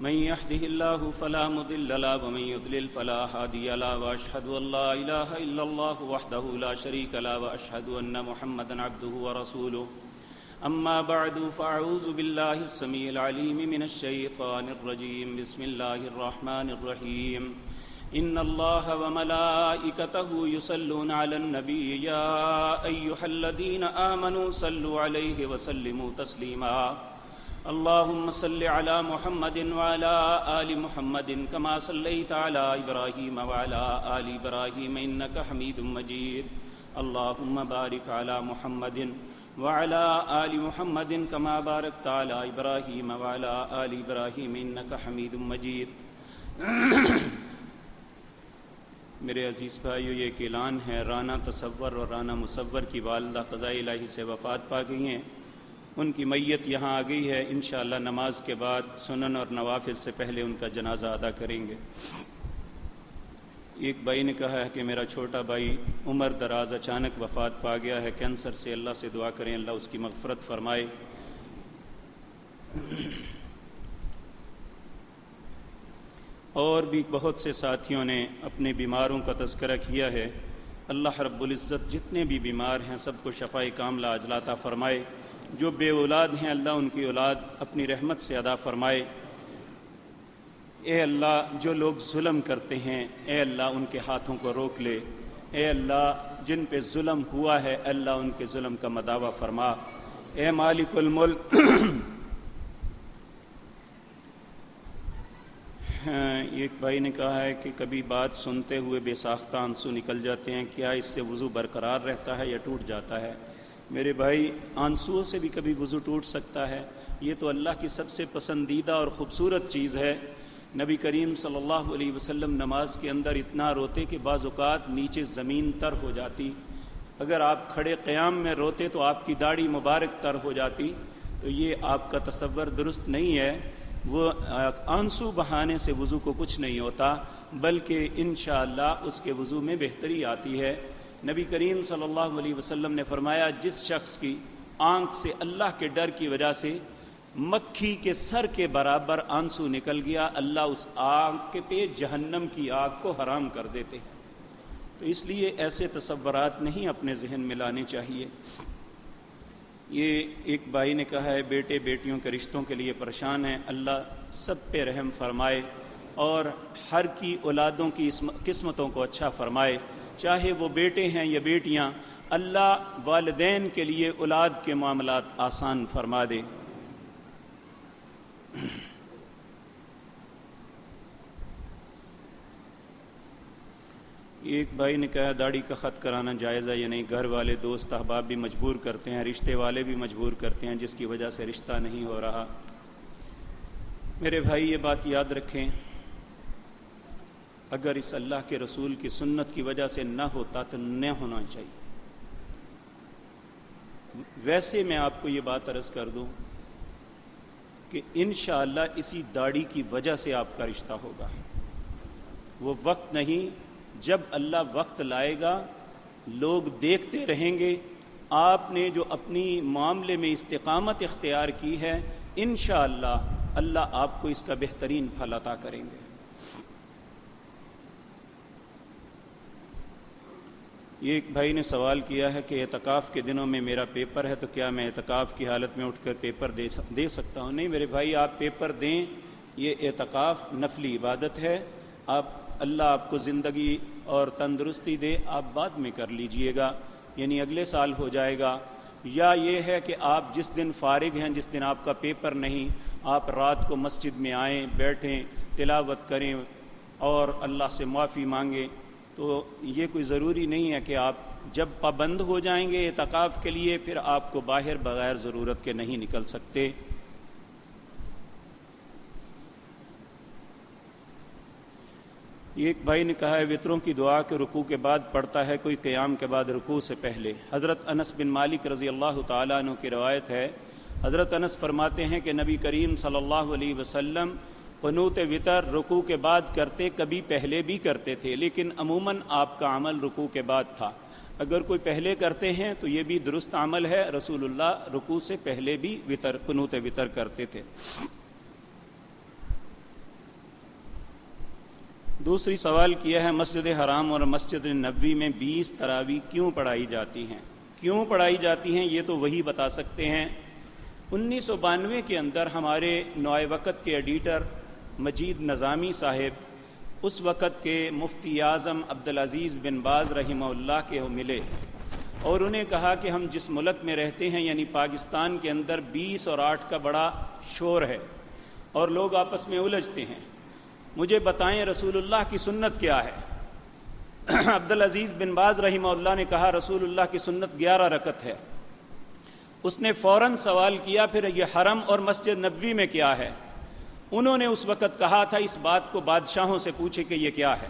من يهده الله فلا مضل له ومن يضلل فلا هادي له، واشهد ان لا اله الا الله وحده لا شريك له، واشهد ان محمدا عبده ورسوله۔ اما بعد فاعوذ باللہ السمیع العلیم من الشیطان الرجیم، بسم اللہ الرحمن الرحیم۔ ان اللہ وملائکتہ یصلون علی النبی یا ایہا الذین آمنوا صلوا علیہ وسلموا تسلیما۔ اللہم صل علی محمد وعلی آل محمد کما صلیت علی ابراہیم وعلی آل ابراہیم انک حمید مجید۔ اللہم بارک علی محمد وعلی آل محمد کما بارکت علی ابراہیم وعلی آل ابراہیم انک حمید مجید۔ میرے عزیز بھائیو، یہ ایک اعلان ہے، رانا تصور اور رانا مصور کی والدہ قضاء الہی سے وفات پا گئی ہیں، ان کی میت یہاں آ گئی ہے، انشاءاللہ نماز کے بعد سنن اور نوافل سے پہلے ان کا جنازہ ادا کریں گے۔ ایک بھائی نے کہا ہے کہ میرا چھوٹا بھائی عمر دراز اچانک وفات پا گیا ہے کینسر سے، اللہ سے دعا کریں اللہ اس کی مغفرت فرمائے۔ اور بھی بہت سے ساتھیوں نے اپنے بیماروں کا تذکرہ کیا ہے، اللہ رب العزت جتنے بھی بیمار ہیں سب کو شفائے کاملہ عاجلہ عطا فرمائے، جو بے اولاد ہیں اللہ ان کی اولاد اپنی رحمت سے عطا فرمائے۔ اے اللہ جو لوگ ظلم کرتے ہیں اے اللہ ان کے ہاتھوں کو روک لے، اے اللہ جن پہ ظلم ہوا ہے اللہ ان کے ظلم کا مداوع فرما، اے مالک الملک۔ ایک بھائی نے کہا ہے کہ کبھی بات سنتے ہوئے بے ساختہ آنسو نکل جاتے ہیں، کیا اس سے وضو برقرار رہتا ہے یا ٹوٹ جاتا ہے؟ میرے بھائی آنسوؤں سے بھی کبھی وضو ٹوٹ سکتا ہے، یہ تو اللہ کی سب سے پسندیدہ اور خوبصورت چیز ہے۔ نبی کریم صلی اللہ علیہ وسلم نماز کے اندر اتنا روتے کہ بعض اوقات نیچے زمین تر ہو جاتی، اگر آپ کھڑے قیام میں روتے تو آپ کی داڑھی مبارک تر ہو جاتی، تو یہ آپ کا تصور درست نہیں ہے۔ وہ آنسو بہانے سے وضو کو کچھ نہیں ہوتا، بلکہ انشاءاللہ اس کے وضو میں بہتری آتی ہے۔ نبی کریم صلی اللہ علیہ وسلم نے فرمایا جس شخص کی آنکھ سے اللہ کے ڈر کی وجہ سے مکھی کے سر کے برابر آنسو نکل گیا، اللہ اس آنکھ پہ جہنم کی آگ کو حرام کر دیتے۔ تو اس لیے ایسے تصورات نہیں اپنے ذہن میں لانے چاہیے۔ یہ ایک بھائی نے کہا ہے بیٹے بیٹیوں کے رشتوں کے لیے پریشان ہیں، اللہ سب پہ رحم فرمائے اور ہر کی اولادوں کی قسمتوں کو اچھا فرمائے، چاہے وہ بیٹے ہیں یا بیٹیاں، اللہ والدین کے لیے اولاد کے معاملات آسان فرما دے۔ ایک بھائی نے کہا داڑھی کا خط کرانا جائز ہے یا نہیں؟ گھر والے دوست احباب بھی مجبور کرتے ہیں، رشتے والے بھی مجبور کرتے ہیں، جس کی وجہ سے رشتہ نہیں ہو رہا۔ میرے بھائی یہ بات یاد رکھیں، اگر اس اللہ کے رسول کی سنت کی وجہ سے نہ ہوتا تو نہ ہونا چاہیے۔ ویسے میں آپ کو یہ بات عرض کر دوں کہ انشاءاللہ اسی داڑھی کی وجہ سے آپ کا رشتہ ہوگا، وہ وقت نہیں، جب اللہ وقت لائے گا لوگ دیکھتے رہیں گے آپ نے جو اپنی معاملے میں استقامت اختیار کی ہے، انشاءاللہ اللہ آپ کو اس کا بہترین پھل عطا کریں گے۔ یہ ایک بھائی نے سوال کیا ہے کہ اعتکاف کے دنوں میں میرا پیپر ہے تو کیا میں اعتکاف کی حالت میں اٹھ کر پیپر دے سکتا ہوں؟ نہیں میرے بھائی، آپ پیپر دیں، یہ اعتکاف نفلی عبادت ہے، اللہ آپ کو زندگی اور تندرستی دے، آپ بعد میں کر لیجئے گا، یعنی اگلے سال ہو جائے گا۔ یا یہ ہے کہ آپ جس دن فارغ ہیں، جس دن آپ کا پیپر نہیں، آپ رات کو مسجد میں آئیں، بیٹھیں، تلاوت کریں اور اللہ سے معافی مانگیں۔ تو یہ کوئی ضروری نہیں ہے کہ آپ جب پابند ہو جائیں گے اعتکاف کے لیے پھر آپ کو باہر بغیر ضرورت کے نہیں نکل سکتے۔ ایک بھائی نے کہا ہے وطروں کی دعا کے رکوع کے بعد پڑھتا ہے کوئی قیام کے بعد رکوع سے پہلے۔ حضرت انس بن مالک رضی اللہ تعالیٰ عنہ کی روایت ہے، حضرت انس فرماتے ہیں کہ نبی کریم صلی اللہ علیہ وسلم قنوت وطر رکوع کے بعد کرتے، کبھی پہلے بھی کرتے تھے، لیکن عموماً آپ کا عمل رکوع کے بعد تھا۔ اگر کوئی پہلے کرتے ہیں تو یہ بھی درست عمل ہے، رسول اللہ رکوع سے پہلے بھی قنوت وطر کرتے تھے۔ دوسری سوال کیا ہے مسجد حرام اور مسجد نبوی میں 20 تراویح کیوں پڑھائی جاتی ہیں؟ کیوں پڑھائی جاتی ہیں یہ تو وہی بتا سکتے ہیں۔ 1992 کے اندر ہمارے نوئے وقت کے ایڈیٹر مجید نظامی صاحب اس وقت کے مفتی اعظم عبدالعزیز بن باز رحمہ اللہ کے ملے اور انہیں کہا کہ ہم جس ملک میں رہتے ہیں یعنی پاکستان کے اندر 20 اور 8 کا بڑا شور ہے اور لوگ آپس میں الجھتے ہیں، مجھے بتائیں رسول اللہ کی سنت کیا ہے؟ عبدالعزیز بن باز رحمہ اللہ نے کہا رسول اللہ کی سنت 11 رکعت ہے۔ اس نے فوراً سوال کیا پھر یہ حرم اور مسجد نبوی میں کیا ہے؟ انہوں نے اس وقت کہا تھا اس بات کو بادشاہوں سے پوچھے کہ یہ کیا ہے،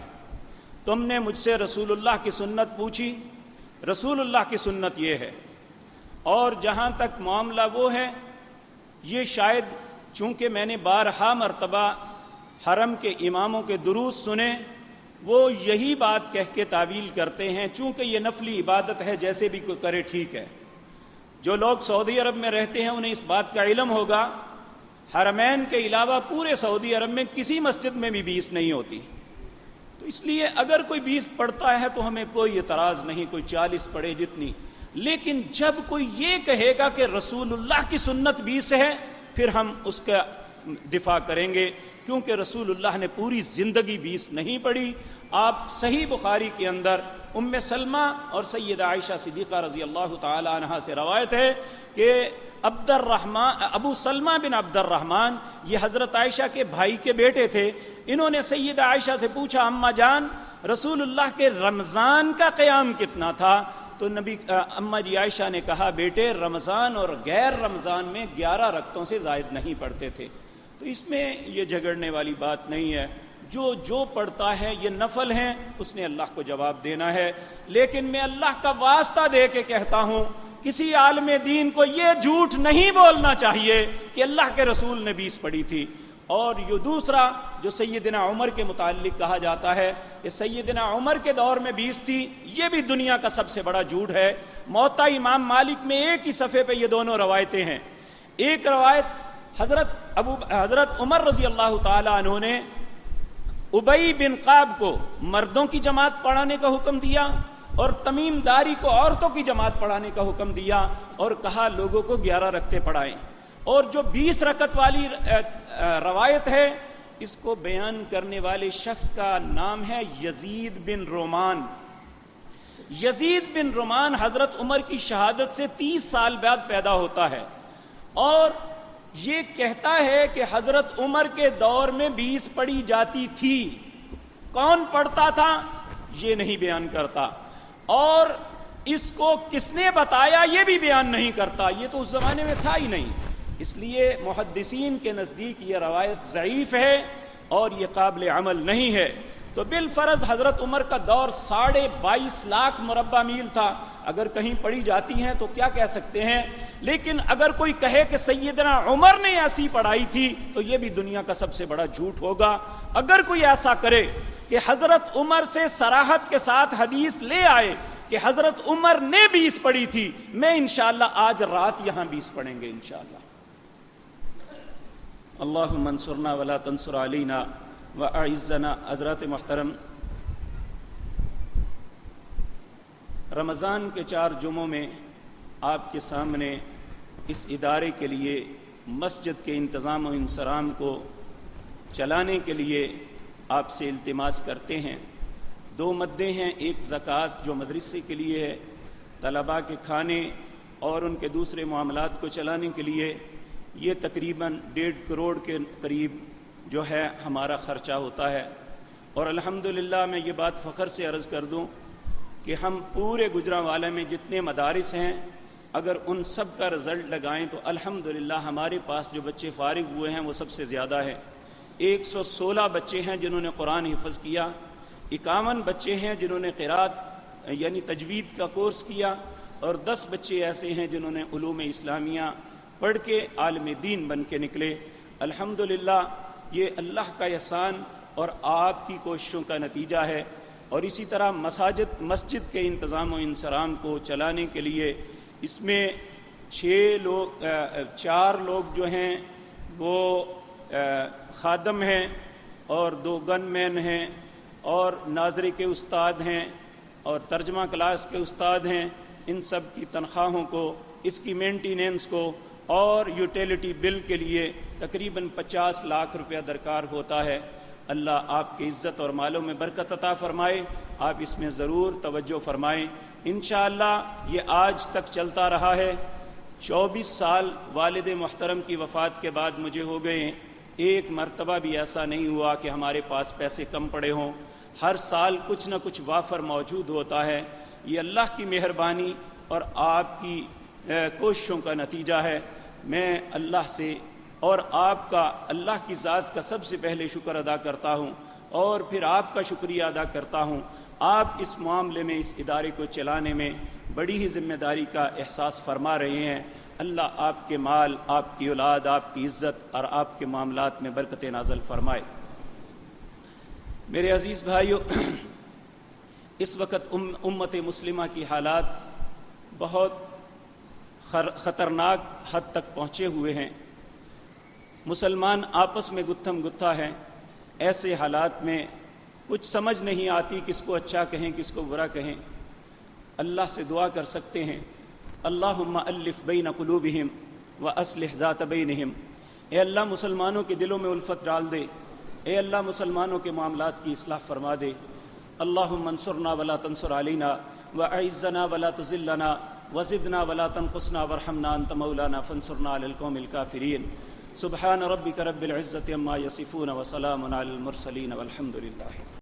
تم نے مجھ سے رسول اللہ کی سنت پوچھی، رسول اللہ کی سنت یہ ہے۔ اور جہاں تک معاملہ وہ ہے، یہ شاید چونکہ میں نے بارہا مرتبہ حرم کے اماموں کے دروس سنے، وہ یہی بات کہہ کے تعویل کرتے ہیں چونکہ یہ نفلی عبادت ہے جیسے بھی کوئی کرے ٹھیک ہے۔ جو لوگ سعودی عرب میں رہتے ہیں انہیں اس بات کا علم ہوگا، حرمین کے علاوہ پورے سعودی عرب میں کسی مسجد میں بھی 20 نہیں ہوتی، تو اس لیے اگر کوئی 20 پڑھتا ہے تو ہمیں کوئی اعتراض نہیں، کوئی 40 پڑھے جتنی، لیکن جب کوئی یہ کہے گا کہ رسول اللہ کی سنت 20 ہے پھر ہم اس کا دفاع کریں گے کیونکہ رسول اللہ نے پوری زندگی 20 نہیں پڑھی. آپ صحیح بخاری کے اندر ام سلمہ اور سیدہ عائشہ صدیقہ رضی اللہ تعالی عنہا سے روایت ہے کہ ابو سلمہ بن عبد الرحمن یہ حضرت عائشہ کے بھائی کے بیٹے تھے. انہوں نے سیدہ عائشہ سے پوچھا اماں جان رسول اللہ کے رمضان کا قیام کتنا تھا؟ تو اماں جی عائشہ نے کہا بیٹے رمضان اور غیر رمضان میں 11 رکعتوں سے زائد نہیں پڑھتے تھے. تو اس میں یہ جھگڑنے والی بات نہیں ہے. جو پڑھتا ہے یہ نفل ہیں اس نے اللہ کو جواب دینا ہے. لیکن میں اللہ کا واسطہ دے کے کہتا ہوں کسی عالم دین کو یہ جھوٹ نہیں بولنا چاہیے کہ اللہ کے رسول نے 20 پڑھی تھی. اور یہ دوسرا جو سیدنا عمر کے متعلق کہا جاتا ہے کہ سیدنا عمر کے دور میں 20 تھی، یہ بھی دنیا کا سب سے بڑا جھوٹ ہے. موطا امام مالک میں ایک ہی صفحے پہ یہ دونوں روایتیں ہیں. ایک روایت حضرت عمر رضی اللہ تعالی عنہ نے ابی بن قاب کو مردوں کی جماعت پڑھانے کا حکم دیا اور تمیم داری کو عورتوں کی جماعت پڑھانے کا حکم دیا اور کہا لوگوں کو 11 رکعتیں پڑھائیں. اور جو 20 رکعت والی روایت ہے اس کو بیان کرنے والے شخص کا نام ہے یزید بن رومان. یزید بن رومان حضرت عمر کی شہادت سے 30 سال بعد پیدا ہوتا ہے اور یہ کہتا ہے کہ حضرت عمر کے دور میں 20 پڑھی جاتی تھی. کون پڑھتا تھا یہ نہیں بیان کرتا اور اس کو کس نے بتایا یہ بھی بیان نہیں کرتا. یہ تو اس زمانے میں تھا ہی نہیں. اس لیے محدثین کے نزدیک یہ روایت ضعیف ہے اور یہ قابل عمل نہیں ہے. تو بالفرض حضرت عمر کا دور 22.5 لاکھ مربع میل تھا. اگر کہیں پڑھی جاتی ہیں تو کیا کہہ سکتے ہیں. لیکن اگر کوئی کہے کہ سیدنا عمر نے ایسی پڑھائی تھی تو یہ بھی دنیا کا سب سے بڑا جھوٹ ہوگا. اگر کوئی ایسا کرے کہ حضرت عمر سے صراحت کے ساتھ حدیث لے آئے کہ حضرت عمر نے 20 پڑھی تھی، میں انشاءاللہ آج رات یہاں 20 پڑھیں گے انشاءاللہ. اللہم انصرنا ولا تنصر علینا واعزنا. حضرات محترم، رمضان کے 4 جمعوں میں آپ کے سامنے اس ادارے کے لیے مسجد کے انتظام و انصرام کو چلانے کے لیے آپ سے التماس کرتے ہیں. 2 مدیں ہیں، ایک زکوٰۃ جو مدرسے کے لیے ہے، طلباء کے کھانے اور ان کے دوسرے معاملات کو چلانے کے لیے. یہ تقریباً 1.5 کروڑ کے قریب جو ہے ہمارا خرچہ ہوتا ہے. اور الحمدللہ میں یہ بات فخر سے عرض کر دوں کہ ہم پورے گجرانوالہ میں جتنے مدارس ہیں اگر ان سب کا رزلٹ لگائیں تو الحمدللہ ہمارے پاس جو بچے فارغ ہوئے ہیں وہ سب سے زیادہ ہے. 116 بچے ہیں جنہوں نے قرآن حفظ کیا، 51 بچے ہیں جنہوں نے قرات یعنی تجوید کا کورس کیا اور 10 بچے ایسے ہیں جنہوں نے علوم اسلامیہ پڑھ کے عالم دین بن کے نکلے. الحمدللہ یہ اللہ کا احسان اور آپ کی کوششوں کا نتیجہ ہے. اور اسی طرح مسجد کے انتظام و انصرام کو چلانے کے لیے اس میں 4 لوگ جو ہیں وہ خادم ہیں اور 2 گن مین ہیں اور ناظرے کے استاد ہیں اور ترجمہ کلاس کے استاد ہیں. ان سب کی تنخواہوں کو، اس کی مینٹیننس کو اور یوٹیلیٹی بل کے لیے تقریباً 50 لاکھ روپیہ درکار ہوتا ہے. اللہ آپ کی عزت اور مالوں میں برکت عطا فرمائے. آپ اس میں ضرور توجہ فرمائیں. انشاءاللہ یہ آج تک چلتا رہا ہے. 24 سال والد محترم کی وفات کے بعد مجھے ہو گئے ہیں. ایک مرتبہ بھی ایسا نہیں ہوا کہ ہمارے پاس پیسے کم پڑے ہوں. ہر سال کچھ نہ کچھ وافر موجود ہوتا ہے. یہ اللہ کی مہربانی اور آپ کی کوششوں کا نتیجہ ہے. میں اللہ سے اور آپ کا، اللہ کی ذات کا سب سے پہلے شکر ادا کرتا ہوں اور پھر آپ کا شکریہ ادا کرتا ہوں. آپ اس معاملے میں، اس ادارے کو چلانے میں بڑی ہی ذمہ داری کا احساس فرما رہے ہیں. اللہ آپ کے مال، آپ کی اولاد، آپ کی عزت اور آپ کے معاملات میں برکت نازل فرمائے. میرے عزیز بھائیو، اس وقت امت مسلمہ کی حالات بہت خطرناک حد تک پہنچے ہوئے ہیں. مسلمان آپس میں گتھم گتھا ہیں. ایسے حالات میں کچھ سمجھ نہیں آتی کس کو اچھا کہیں کس کو برا کہیں. اللہ سے دعا کر سکتے ہیں، اللہم الف بین قلوبہم واصلح ذات بینہم. اے اللہ مسلمانوں کے دلوں میں الفت ڈال دے اے اللہ مسلمانوں کے معاملات کی اصلاح فرما دے. اللہم انصرنا ولا تنصر علینا واعزنا ولا تذلنا وزدنا ولا تنقصنا وارحمنا انت مولانا فانصرنا علی القوم الکافرین. سبحان ربک رب العزة عما یصفون وسلام علی المرسلین والحمد للہ.